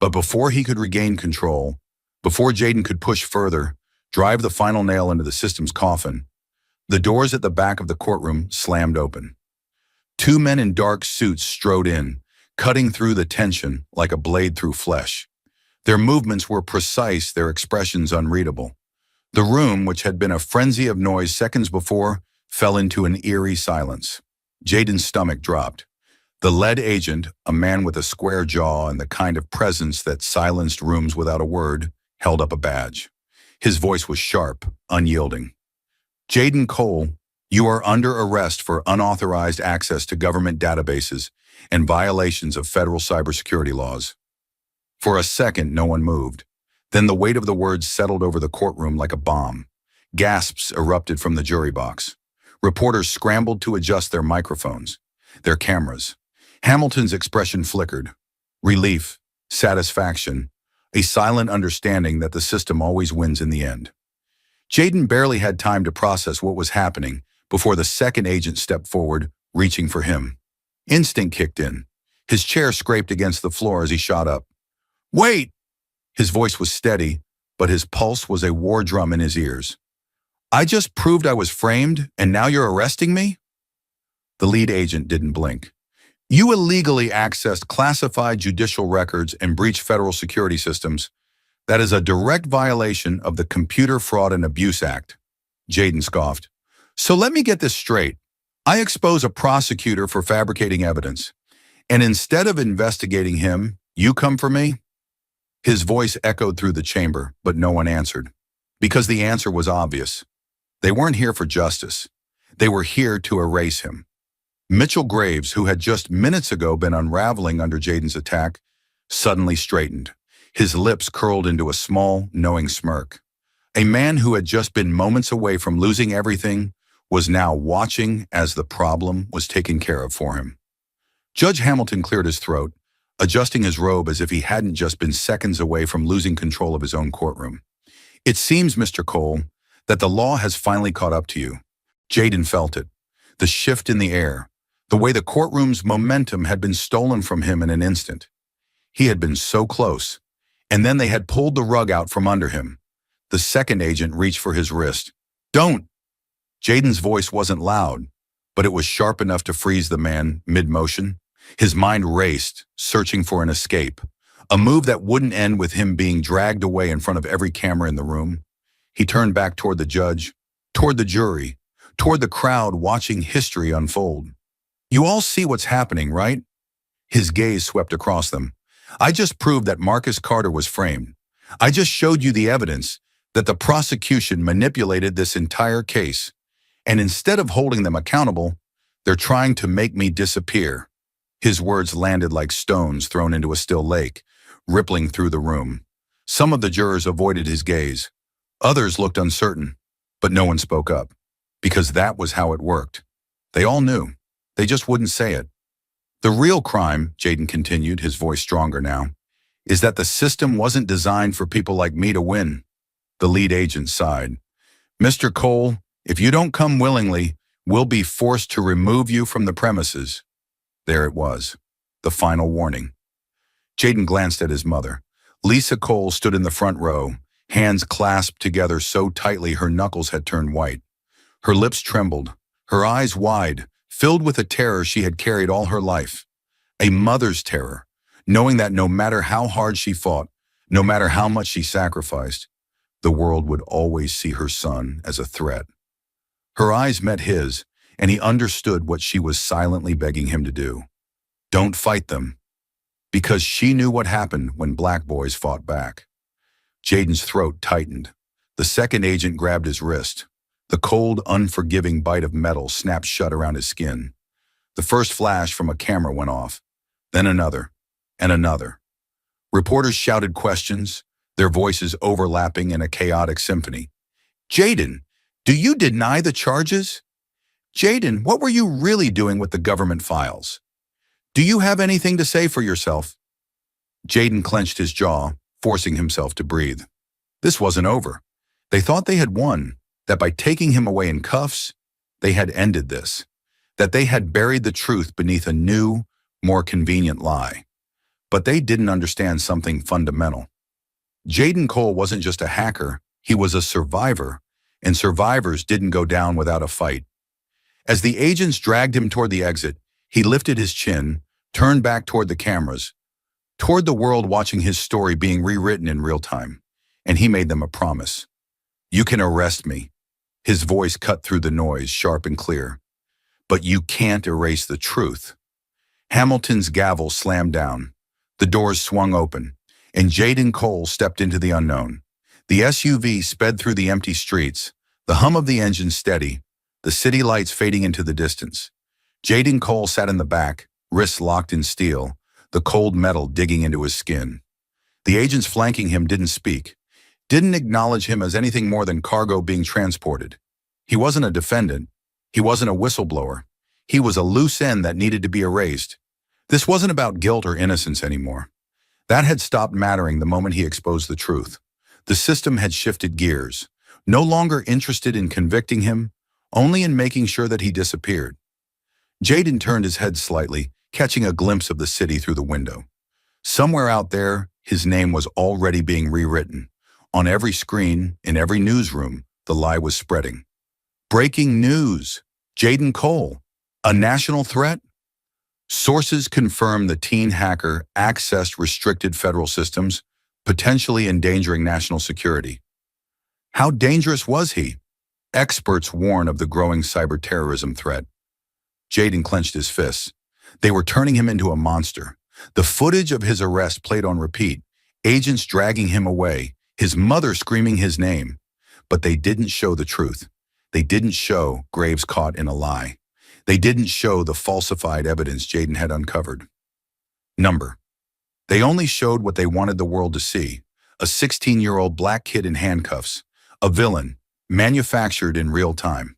But before he could regain control, before Jaden could push further, drive the final nail into the system's coffin, the doors at the back of the courtroom slammed open. Two men in dark suits strode in, cutting through the tension like a blade through flesh. Their movements were precise, their expressions unreadable. The room, which had been a frenzy of noise seconds before, fell into an eerie silence. Jaden's stomach dropped. The lead agent, a man with a square jaw and the kind of presence that silenced rooms without a word, held up a badge. His voice was sharp, unyielding. "Jaden Cole, you are under arrest for unauthorized access to government databases and violations of federal cybersecurity laws." For a second, no one moved. Then the weight of the words settled over the courtroom like a bomb. Gasps erupted from the jury box. Reporters scrambled to adjust their microphones, their cameras. Hamilton's expression flickered. Relief, satisfaction, a silent understanding that the system always wins in the end. Jaden barely had time to process what was happening before the second agent stepped forward, reaching for him. Instinct kicked in. His chair scraped against the floor as he shot up. "Wait!" His voice was steady, but his pulse was a war drum in his ears. "I just proved I was framed, and now you're arresting me?" The lead agent didn't blink. "You illegally accessed classified judicial records and breached federal security systems. That is a direct violation of the Computer Fraud and Abuse Act." Jaden scoffed. "So let me get this straight. I expose a prosecutor for fabricating evidence, and instead of investigating him, you come for me?" His voice echoed through the chamber, but no one answered. Because the answer was obvious. They weren't here for justice. They were here to erase him. Mitchell Graves, who had just minutes ago been unraveling under Jaden's attack, suddenly straightened. His lips curled into a small, knowing smirk. A man who had just been moments away from losing everything was now watching as the problem was taken care of for him. Judge Hamilton cleared his throat, adjusting his robe as if he hadn't just been seconds away from losing control of his own courtroom. "It seems, Mr. Cole, that the law has finally caught up to you." Jaden felt it. The shift in the air. The way the courtroom's momentum had been stolen from him in an instant. He had been so close. And then they had pulled the rug out from under him. The second agent reached for his wrist. "Don't!" Jaden's voice wasn't loud, but it was sharp enough to freeze the man mid-motion. His mind raced, searching for an escape. A move that wouldn't end with him being dragged away in front of every camera in the room. He turned back toward the judge, toward the jury, toward the crowd watching history unfold. "You all see what's happening, right?" His gaze swept across them. "I just proved that Marcus Carter was framed. I just showed you the evidence that the prosecution manipulated this entire case. And instead of holding them accountable, they're trying to make me disappear." His words landed like stones thrown into a still lake, rippling through the room. Some of the jurors avoided his gaze. Others looked uncertain, but no one spoke up, because that was how it worked. They all knew. They just wouldn't say it. "The real crime," Jaden continued, his voice stronger now, "is that the system wasn't designed for people like me to win." The lead agent sighed. "Mr. Cole, if you don't come willingly, we'll be forced to remove you from the premises." There it was, the final warning. Jaden glanced at his mother. Lisa Cole stood in the front row, hands clasped together so tightly her knuckles had turned white. Her lips trembled, her eyes wide, filled with a terror she had carried all her life. A mother's terror, knowing that no matter how hard she fought, no matter how much she sacrificed, the world would always see her son as a threat. Her eyes met his, and he understood what she was silently begging him to do. Don't fight them. Because she knew what happened when black boys fought back. Jaden's throat tightened. The second agent grabbed his wrist. The cold, unforgiving bite of metal snapped shut around his skin. The first flash from a camera went off, then another, and another. Reporters shouted questions, their voices overlapping in a chaotic symphony. "Jaden, do you deny the charges? Jaden, what were you really doing with the government files? Do you have anything to say for yourself?" Jaden clenched his jaw, forcing himself to breathe. This wasn't over. They thought they had won, that by taking him away in cuffs, they had ended this, that they had buried the truth beneath a new, more convenient lie. But they didn't understand something fundamental. Jaden Cole wasn't just a hacker, he was a survivor, and survivors didn't go down without a fight. As the agents dragged him toward the exit, he lifted his chin, turned back toward the cameras, toward the world watching his story being rewritten in real time, and he made them a promise. "You can arrest me." His voice cut through the noise, sharp and clear. "But you can't erase the truth." Hamilton's gavel slammed down. The doors swung open, and Jaden Cole stepped into the unknown. The SUV sped through the empty streets, the hum of the engine steady, the city lights fading into the distance. Jaden Cole sat in the back, wrists locked in steel, the cold metal digging into his skin. The agents flanking him didn't speak, didn't acknowledge him as anything more than cargo being transported. He wasn't a defendant. He wasn't a whistleblower. He was a loose end that needed to be erased. This wasn't about guilt or innocence anymore. That had stopped mattering the moment he exposed the truth. The system had shifted gears, no longer interested in convicting him, only in making sure that he disappeared. Jaden turned his head slightly, catching a glimpse of the city through the window. Somewhere out there, his name was already being rewritten. On every screen, in every newsroom, the lie was spreading. Breaking news! Jaden Cole, a national threat? Sources confirm the teen hacker accessed restricted federal systems, potentially endangering national security. How dangerous was he? Experts warn of the growing cyber-terrorism threat. Jaden clenched his fists. They were turning him into a monster. The footage of his arrest played on repeat, agents dragging him away, his mother screaming his name. But they didn't show the truth. They didn't show Graves caught in a lie. They didn't show the falsified evidence Jaden had uncovered. Number. They only showed what they wanted the world to see. A 16-year-old black kid in handcuffs. A villain, manufactured in real time.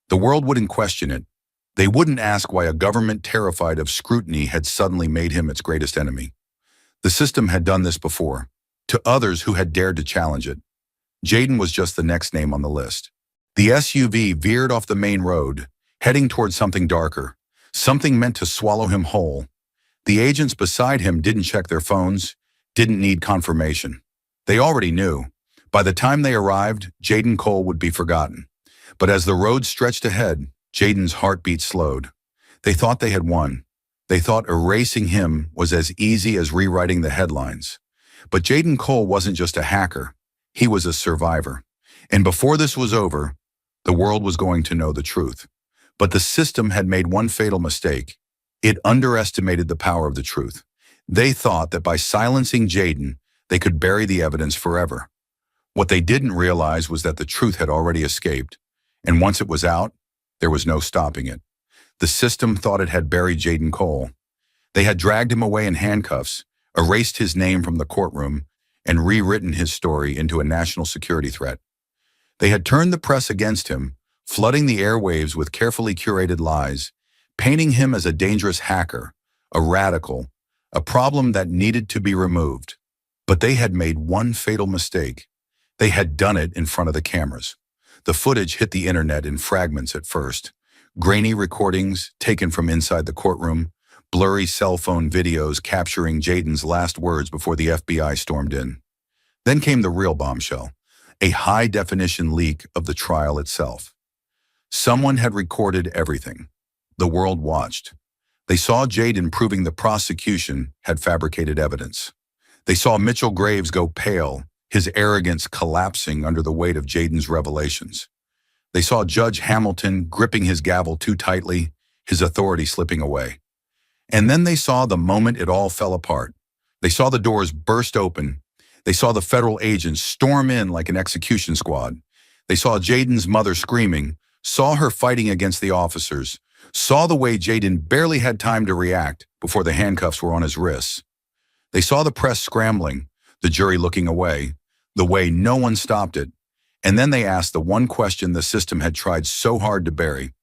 The world wouldn't question it. They wouldn't ask why a government terrified of scrutiny had suddenly made him its greatest enemy. The system had done this before, to others who had dared to challenge it. Jaden was just the next name on the list. The SUV veered off the main road, heading toward something darker, something meant to swallow him whole. The agents beside him didn't check their phones, didn't need confirmation. They already knew. By the time they arrived, Jaden Cole would be forgotten. But as the road stretched ahead, Jaden's heartbeat slowed. They thought they had won. They thought erasing him was as easy as rewriting the headlines. But Jaden Cole wasn't just a hacker. He was a survivor. And before this was over, the world was going to know the truth. But the system had made one fatal mistake. It underestimated the power of the truth. They thought that by silencing Jaden, they could bury the evidence forever. What they didn't realize was that the truth had already escaped. And once it was out, there was no stopping it. The system thought it had buried Jaden Cole. They had dragged him away in handcuffs, erased his name from the courtroom, and rewritten his story into a national security threat. They had turned the press against him, flooding the airwaves with carefully curated lies, painting him as a dangerous hacker, a radical, a problem that needed to be removed. But they had made one fatal mistake. They had done it in front of the cameras. The footage hit the internet in fragments at first. Grainy recordings taken from inside the courtroom, blurry cell phone videos capturing Jaden's last words before the FBI stormed in. Then came the real bombshell, a high-definition leak of the trial itself. Someone had recorded everything. The world watched. They saw Jaden proving the prosecution had fabricated evidence. They saw Mitchell Graves go pale, his arrogance collapsing under the weight of Jaden's revelations. They saw Judge Hamilton gripping his gavel too tightly, his authority slipping away. And then they saw the moment it all fell apart. They saw the doors burst open. They saw the federal agents storm in like an execution squad. They saw Jaden's mother screaming, saw her fighting against the officers, saw the way Jaden barely had time to react before the handcuffs were on his wrists. They saw the press scrambling, the jury looking away, the way no one stopped it. And then they asked the one question the system had tried so hard to bury.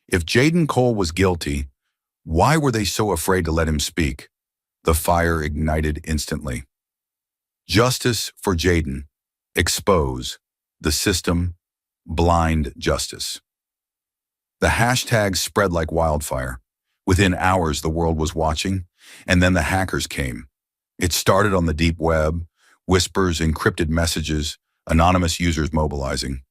If Jaden Cole was guilty, why were they so afraid to let him speak? The fire ignited instantly. Justice for Jaden. Expose. The system. Blind justice. The hashtags spread like wildfire. Within hours, the world was watching, and then the hackers came. It started on the deep web, whispers, encrypted messages, anonymous users mobilizing.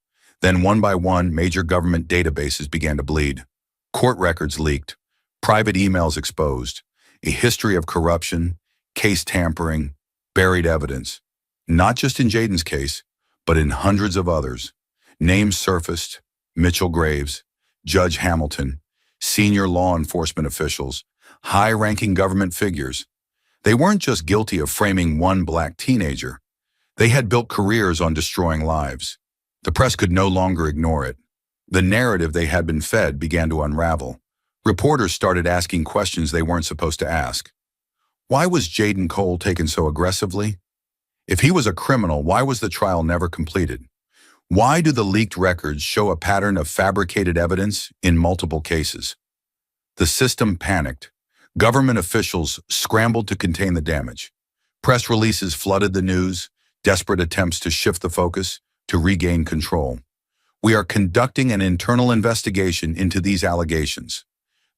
Then one by one, major government databases began to bleed. Court records leaked, private emails exposed, a history of corruption, case tampering, buried evidence. Not just in Jaden's case, but in hundreds of others. Names surfaced: Mitchell Graves, Judge Hamilton, senior law enforcement officials, high-ranking government figures. They weren't just guilty of framing one black teenager. They had built careers on destroying lives. The press could no longer ignore it. The narrative they had been fed began to unravel. Reporters started asking questions they weren't supposed to ask. Why was Jaden Cole taken so aggressively? If he was a criminal, why was the trial never completed? Why do the leaked records show a pattern of fabricated evidence in multiple cases? The system panicked. Government officials scrambled to contain the damage. Press releases flooded the news, desperate attempts to shift the focus, to regain control. We are conducting an internal investigation into these allegations.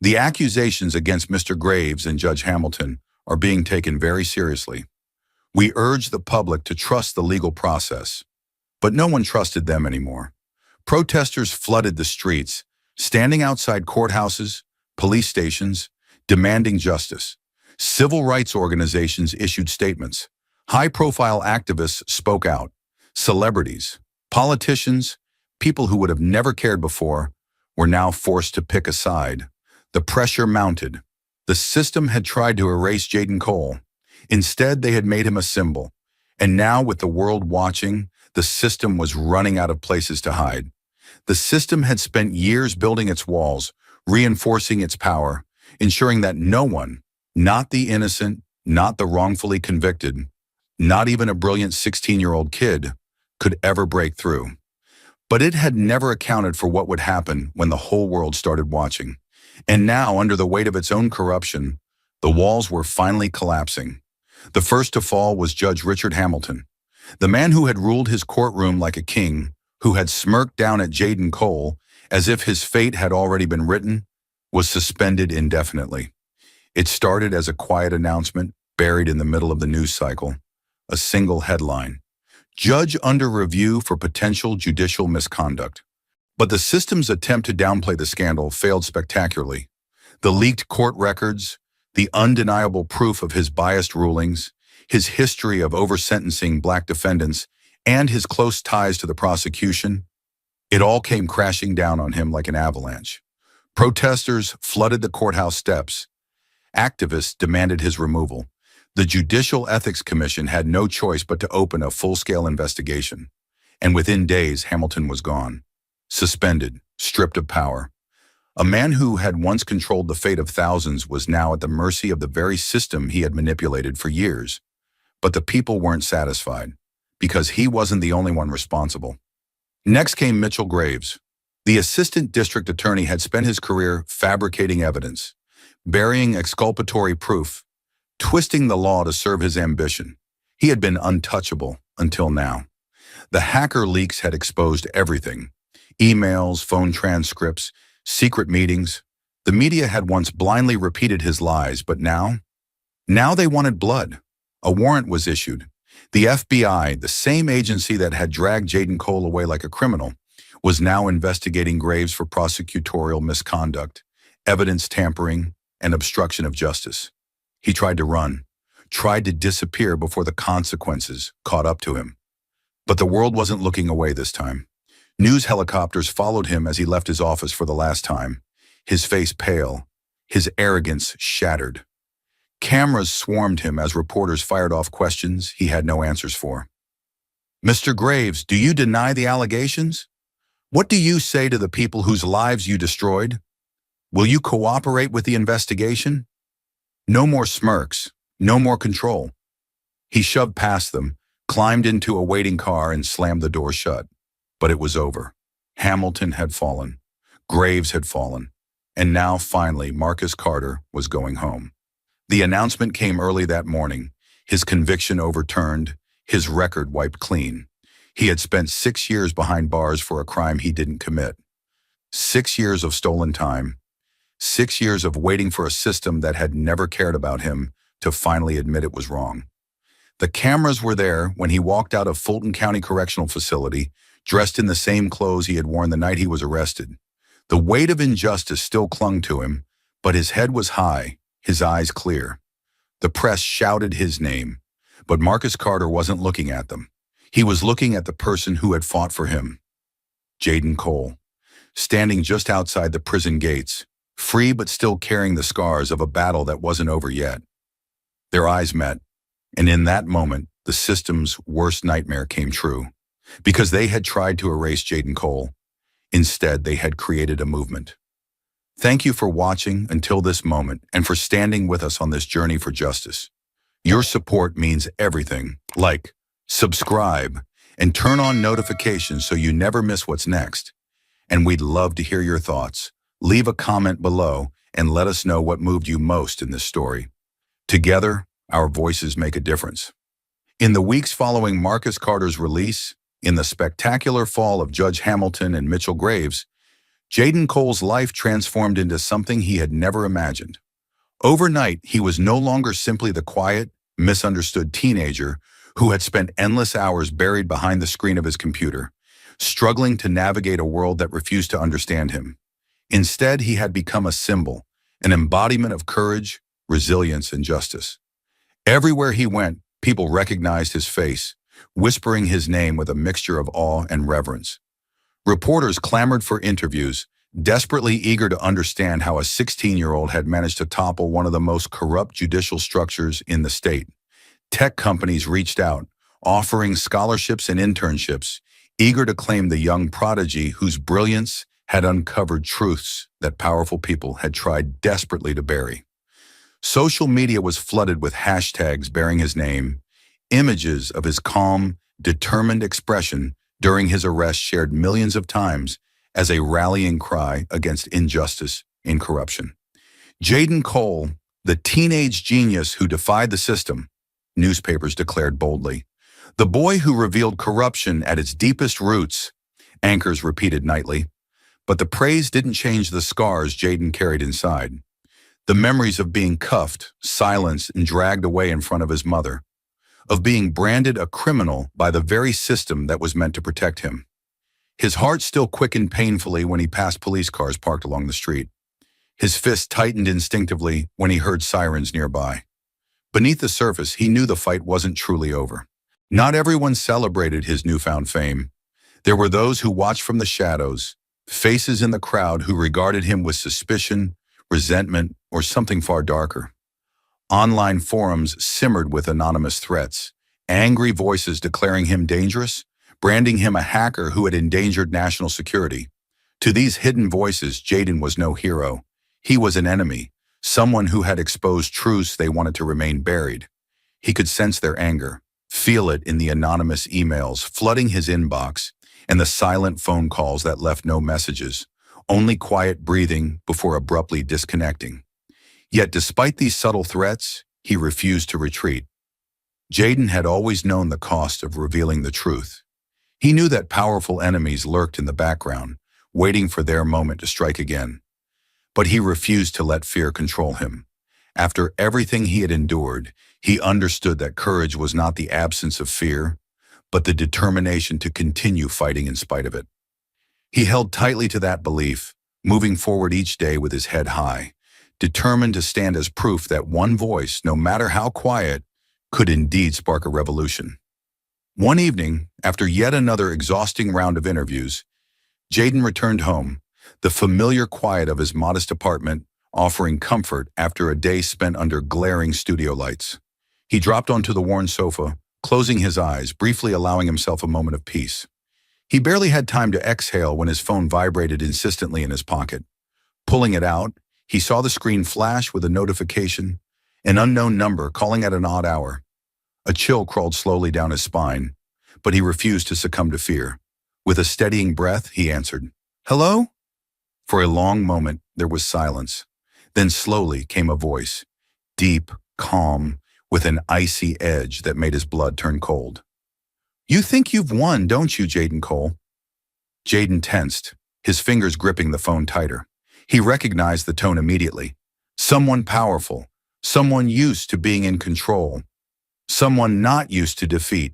The accusations against Mr. Graves and Judge Hamilton are being taken very seriously. We urge the public to trust the legal process. But no one trusted them anymore. Protesters flooded the streets, standing outside courthouses, police stations, demanding justice. Civil rights organizations issued statements. High-profile activists spoke out. Celebrities, politicians, people who would have never cared before, were now forced to pick a side. The pressure mounted. The system had tried to erase Jaden Cole. Instead, they had made him a symbol. And now, with the world watching, the system was running out of places to hide. The system had spent years building its walls, reinforcing its power, ensuring that no one, not the innocent, not the wrongfully convicted, not even a brilliant 16-year-old kid, could ever break through. But it had never accounted for what would happen when the whole world started watching. And now, under the weight of its own corruption, the walls were finally collapsing. The first to fall was Judge Richard Hamilton, the man who had ruled his courtroom like a king, who had smirked down at Jaden Cole as if his fate had already been written, was suspended indefinitely. It started as a quiet announcement buried in the middle of the news cycle, a single headline: Judge under review for potential judicial misconduct. But the system's attempt to downplay the scandal failed spectacularly. The leaked court records, the undeniable proof of his biased rulings, his history of over-sentencing black defendants, and his close ties to the prosecution, it all came crashing down on him like an avalanche. Protesters flooded the courthouse steps. Activists demanded his removal. The Judicial Ethics Commission had no choice but to open a full-scale investigation. And within days, Hamilton was gone. Suspended, stripped of power. A man who had once controlled the fate of thousands was now at the mercy of the very system he had manipulated for years. But the people weren't satisfied, because he wasn't the only one responsible. Next came Mitchell Graves. The assistant district attorney had spent his career fabricating evidence, burying exculpatory proof, twisting the law to serve his ambition. He had been untouchable until now. The hacker leaks had exposed everything: emails, phone transcripts, secret meetings. The media had once blindly repeated his lies, but now they wanted blood. A warrant was issued. The FBI, the same agency that had dragged Jaden Cole away like a criminal, was now investigating Graves for prosecutorial misconduct, evidence tampering, and obstruction of justice. He tried to run, tried to disappear before the consequences caught up to him. But the world wasn't looking away this time. News helicopters followed him as he left his office for the last time, his face pale, his arrogance shattered. Cameras swarmed him as reporters fired off questions he had no answers for. "Mr. Graves, do you deny the allegations? What do you say to the people whose lives you destroyed? Will you cooperate with the investigation?" No more smirks, no more control. He shoved past them, climbed into a waiting car, and slammed the door shut. But it was over. Hamilton had fallen. Graves had fallen. And now, finally, Marcus Carter was going home. The announcement came early that morning, his conviction overturned, his record wiped clean. He had spent 6 years behind bars for a crime he didn't commit. 6 years of stolen time. 6 years of waiting for a system that had never cared about him to finally admit it was wrong. The cameras were there when he walked out of Fulton County Correctional Facility, dressed in the same clothes he had worn the night he was arrested. The weight of injustice still clung to him, but his head was high, his eyes clear. The press shouted his name, but Marcus Carter wasn't looking at them. He was looking at the person who had fought for him, Jaden Cole, standing just outside the prison gates, free but still carrying the scars of a battle that wasn't over yet. Their eyes met, and in that moment, the system's worst nightmare came true. Because they had tried to erase Jaden Cole. Instead, they had created a movement. Thank you for watching until this moment and for standing with us on this journey for justice. Your support means everything. Like, subscribe, and turn on notifications so you never miss what's next. And we'd love to hear your thoughts. Leave a comment below and let us know what moved you most in this story. Together, our voices make a difference. In the weeks following Marcus Carter's release, in the spectacular fall of Judge Hamilton and Mitchell Graves, Jaden Cole's life transformed into something he had never imagined. Overnight, he was no longer simply the quiet, misunderstood teenager who had spent endless hours buried behind the screen of his computer, struggling to navigate a world that refused to understand him. Instead, he had become a symbol, an embodiment of courage, resilience, and justice. Everywhere he went, people recognized his face, whispering his name with a mixture of awe and reverence. Reporters clamored for interviews, desperately eager to understand how a 16-year-old had managed to topple one of the most corrupt judicial structures in the state. Tech companies reached out, offering scholarships and internships, eager to claim the young prodigy whose brilliance had uncovered truths that powerful people had tried desperately to bury. Social media was flooded with hashtags bearing his name. Images of his calm, determined expression during his arrest shared millions of times as a rallying cry against injustice and corruption. Jaden Cole, the teenage genius who defied the system, newspapers declared boldly. The boy who revealed corruption at its deepest roots, anchors repeated nightly. But the praise didn't change the scars Jaden carried inside. The memories of being cuffed, silenced, and dragged away in front of his mother. Of being branded a criminal by the very system that was meant to protect him. His heart still quickened painfully when he passed police cars parked along the street. His fist tightened instinctively when he heard sirens nearby. Beneath the surface, he knew the fight wasn't truly over. Not everyone celebrated his newfound fame. There were those who watched from the shadows, faces in the crowd who regarded him with suspicion, resentment, or something far darker. Online forums simmered with anonymous threats, angry voices declaring him dangerous, branding him a hacker who had endangered national security. To these hidden voices, Jaden was no hero. He was an enemy, someone who had exposed truths they wanted to remain buried. He could sense their anger, feel it in the anonymous emails flooding his inbox and the silent phone calls that left no messages, only quiet breathing before abruptly disconnecting. Yet despite these subtle threats, he refused to retreat. Jaden had always known the cost of revealing the truth. He knew that powerful enemies lurked in the background, waiting for their moment to strike again. But he refused to let fear control him. After everything he had endured, he understood that courage was not the absence of fear, but the determination to continue fighting in spite of it. He held tightly to that belief, moving forward each day with his head high, determined to stand as proof that one voice, no matter how quiet, could indeed spark a revolution. One evening, after yet another exhausting round of interviews, Jaden returned home, the familiar quiet of his modest apartment offering comfort after a day spent under glaring studio lights. He dropped onto the worn sofa, closing his eyes, briefly allowing himself a moment of peace. He barely had time to exhale when his phone vibrated insistently in his pocket. Pulling it out, he saw the screen flash with a notification, an unknown number calling at an odd hour. A chill crawled slowly down his spine, but he refused to succumb to fear. With a steadying breath, he answered, "Hello?" For a long moment, there was silence. Then slowly came a voice, deep, calm, with an icy edge that made his blood turn cold. "You think you've won, don't you, Jaden Cole?" Jaden tensed, his fingers gripping the phone tighter. He recognized the tone immediately. Someone powerful, someone used to being in control, someone not used to defeat.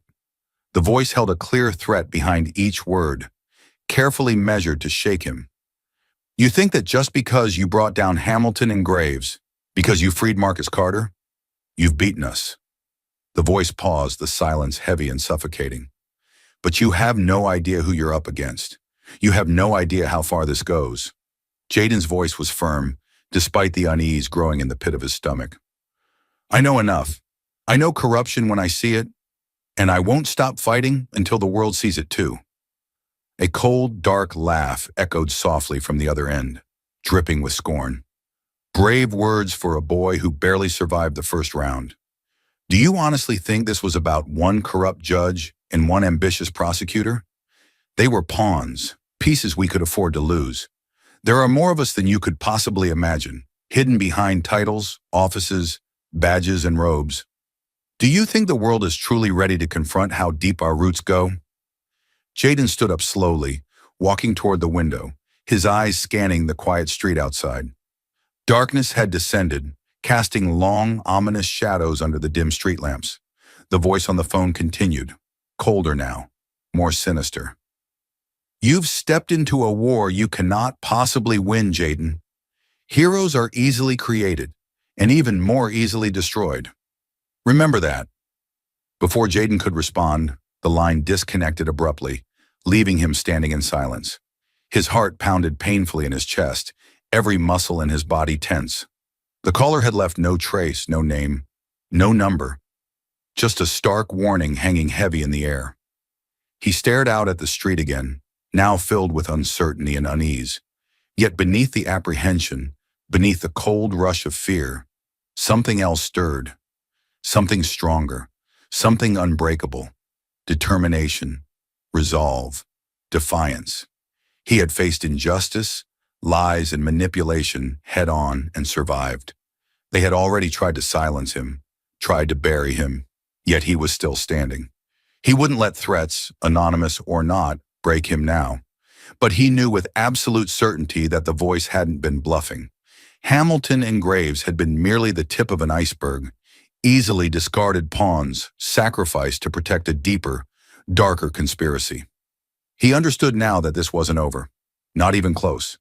The voice held a clear threat behind each word, carefully measured to shake him. "You think that just because you brought down Hamilton and Graves, because you freed Marcus Carter, you've beaten us." The voice paused, the silence heavy and suffocating. "But you have no idea who you're up against. You have no idea how far this goes." Jaden's voice was firm, despite the unease growing in the pit of his stomach. "I know enough. I know corruption when I see it, and I won't stop fighting until the world sees it too." A cold, dark laugh echoed softly from the other end, dripping with scorn. Brave words for a boy who barely survived the first round. "Do you honestly think this was about one corrupt judge and one ambitious prosecutor? They were pawns, pieces we could afford to lose. There are more of us than you could possibly imagine, hidden behind titles, offices, badges, and robes. Do you think the world is truly ready to confront how deep our roots go?" Jaden stood up slowly, walking toward the window, his eyes scanning the quiet street outside. Darkness had descended, casting long, ominous shadows under the dim street lamps. The voice on the phone continued, colder now, more sinister. "You've stepped into a war you cannot possibly win, Jaden. Heroes are easily created, and even more easily destroyed. Remember that." Before Jaden could respond, the line disconnected abruptly, leaving him standing in silence. His heart pounded painfully in his chest, every muscle in his body tense. The caller had left no trace, no name, no number, just a stark warning hanging heavy in the air. He stared out at the street again, now filled with uncertainty and unease. Yet beneath the apprehension, beneath the cold rush of fear, something else stirred. Something stronger, something unbreakable. Determination, resolve, defiance. He had faced injustice, lies, and manipulation head-on and survived. They had already tried to silence him, tried to bury him, Yet he was still standing. He wouldn't let threats, anonymous or not, break him now. But he knew with absolute certainty that the voice hadn't been bluffing. Hamilton and Graves had been merely the tip of an iceberg, easily discarded pawns, sacrificed to protect a deeper, darker conspiracy. He understood now that this wasn't over. Not even close.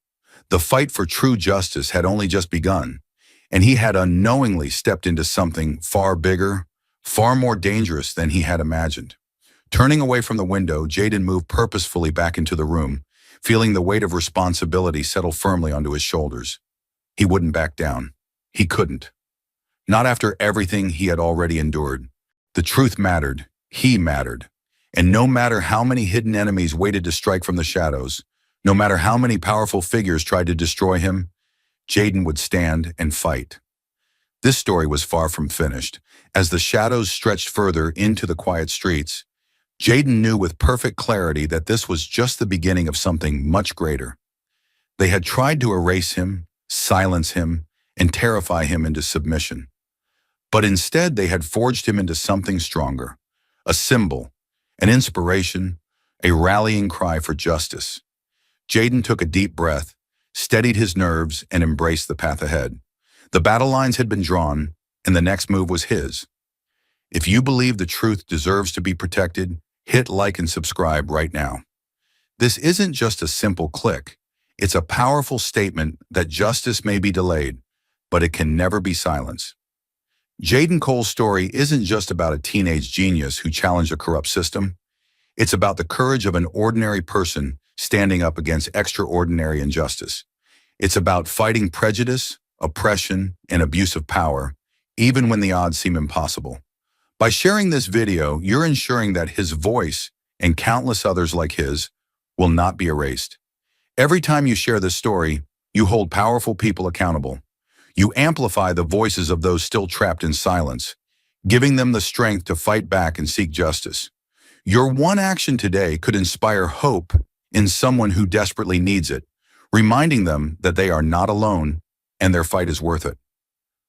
The fight for true justice had only just begun, and he had unknowingly stepped into something far bigger, far more dangerous than he had imagined. Turning away from the window, Jaden moved purposefully back into the room, feeling the weight of responsibility settle firmly onto his shoulders. He wouldn't back down. He couldn't. Not after everything he had already endured. The truth mattered. He mattered. And no matter how many hidden enemies waited to strike from the shadows, no matter how many powerful figures tried to destroy him, Jaden would stand and fight. This story was far from finished. As the shadows stretched further into the quiet streets, Jaden knew with perfect clarity that this was just the beginning of something much greater. They had tried to erase him, silence him, and terrify him into submission. But instead, they had forged him into something stronger, a symbol, an inspiration, a rallying cry for justice. Jaden took a deep breath, steadied his nerves, and embraced the path ahead. The battle lines had been drawn, and the next move was his. If you believe the truth deserves to be protected, hit like and subscribe right now. This isn't just a simple click. It's a powerful statement that justice may be delayed, but it can never be silenced. Jaden Cole's story isn't just about a teenage genius who challenged a corrupt system. It's about the courage of an ordinary person standing up against extraordinary injustice. It's about fighting prejudice, oppression, and abuse of power, even when the odds seem impossible. By sharing this video, you're ensuring that his voice and countless others like his will not be erased. Every time you share this story, you hold powerful people accountable. You amplify the voices of those still trapped in silence, giving them the strength to fight back and seek justice. Your one action today could inspire hope in someone who desperately needs it, reminding them that they are not alone and their fight is worth it.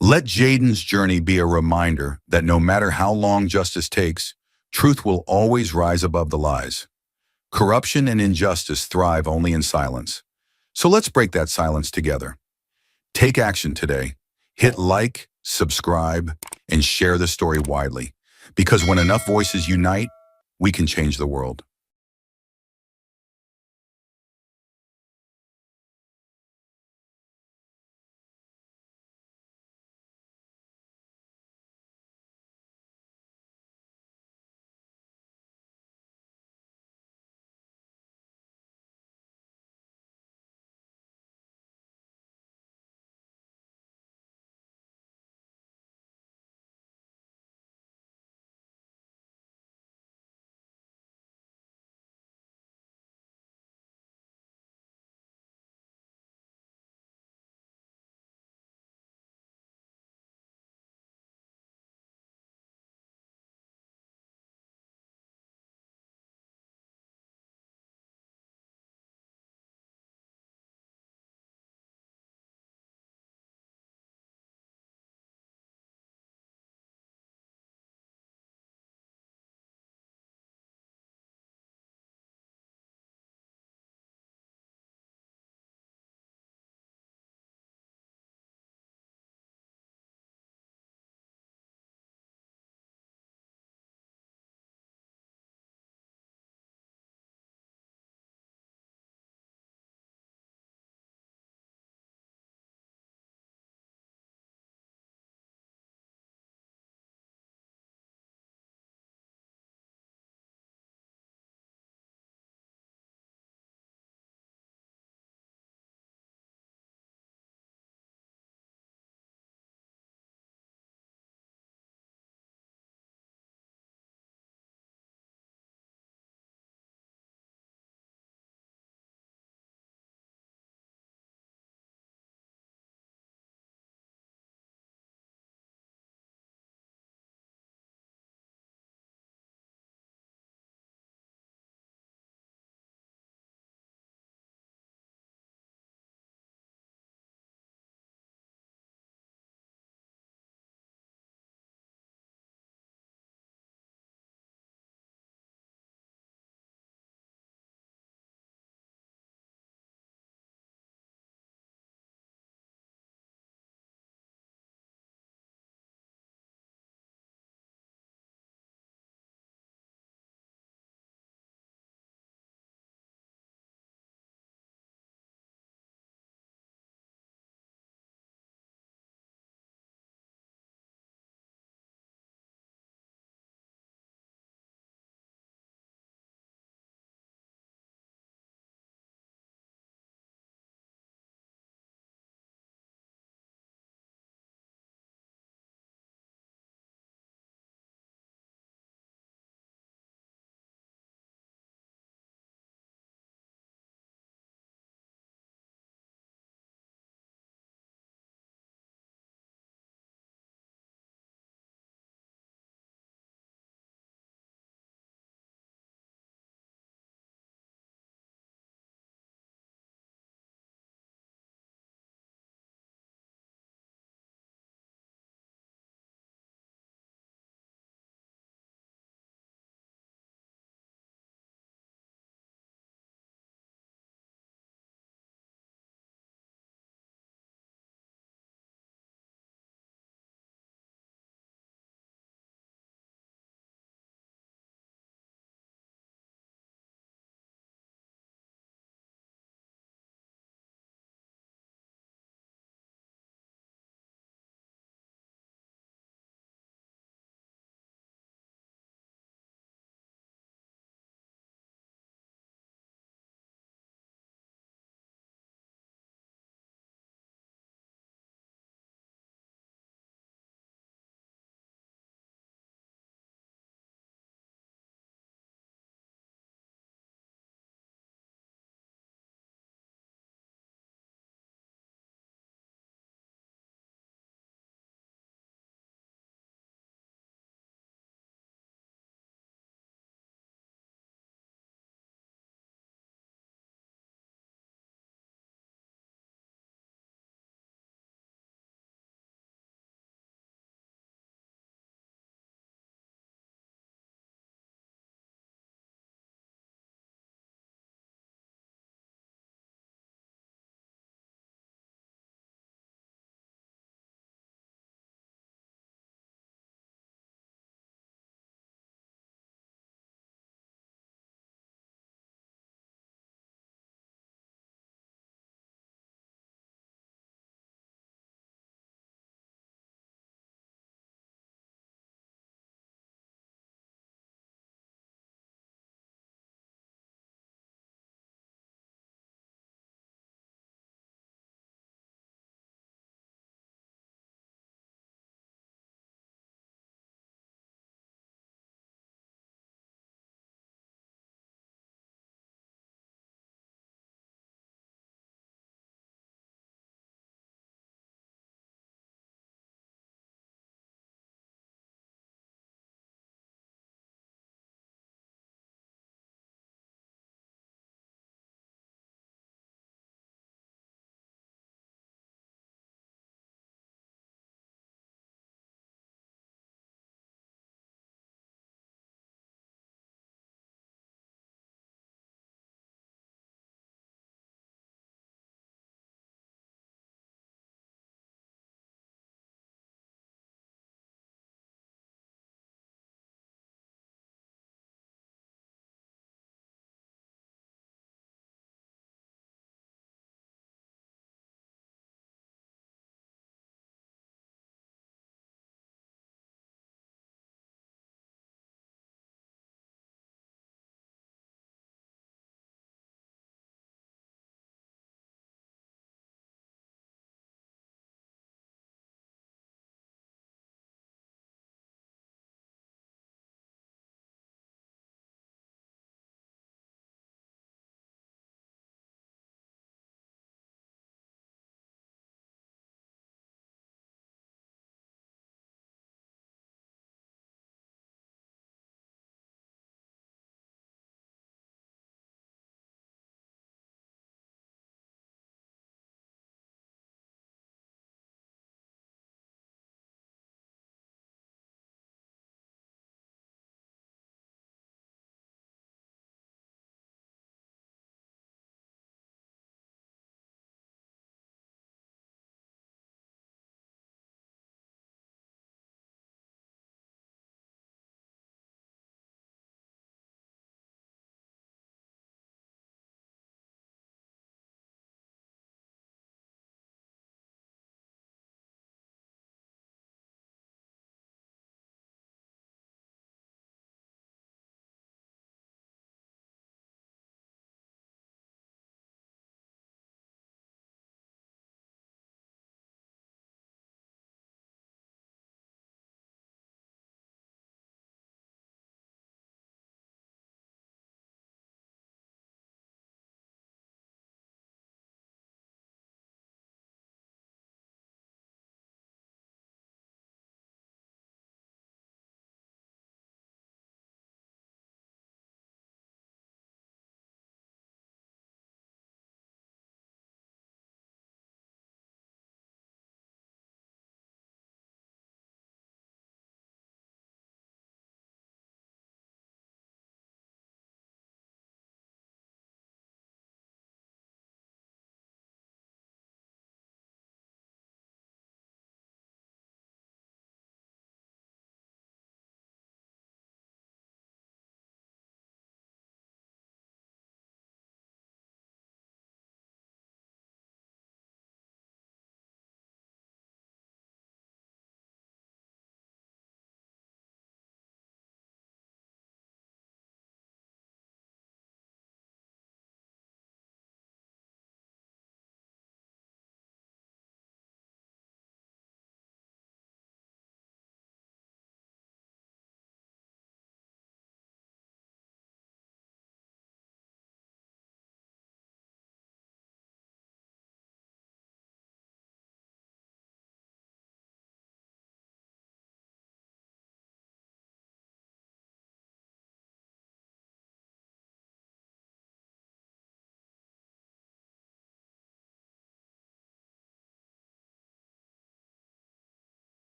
Let Jaden's journey be a reminder that no matter how long justice takes, truth will always rise above the lies. Corruption and injustice thrive only in silence. So let's break that silence together. Take action today. Hit like, subscribe, and share the story widely. Because when enough voices unite, we can change the world.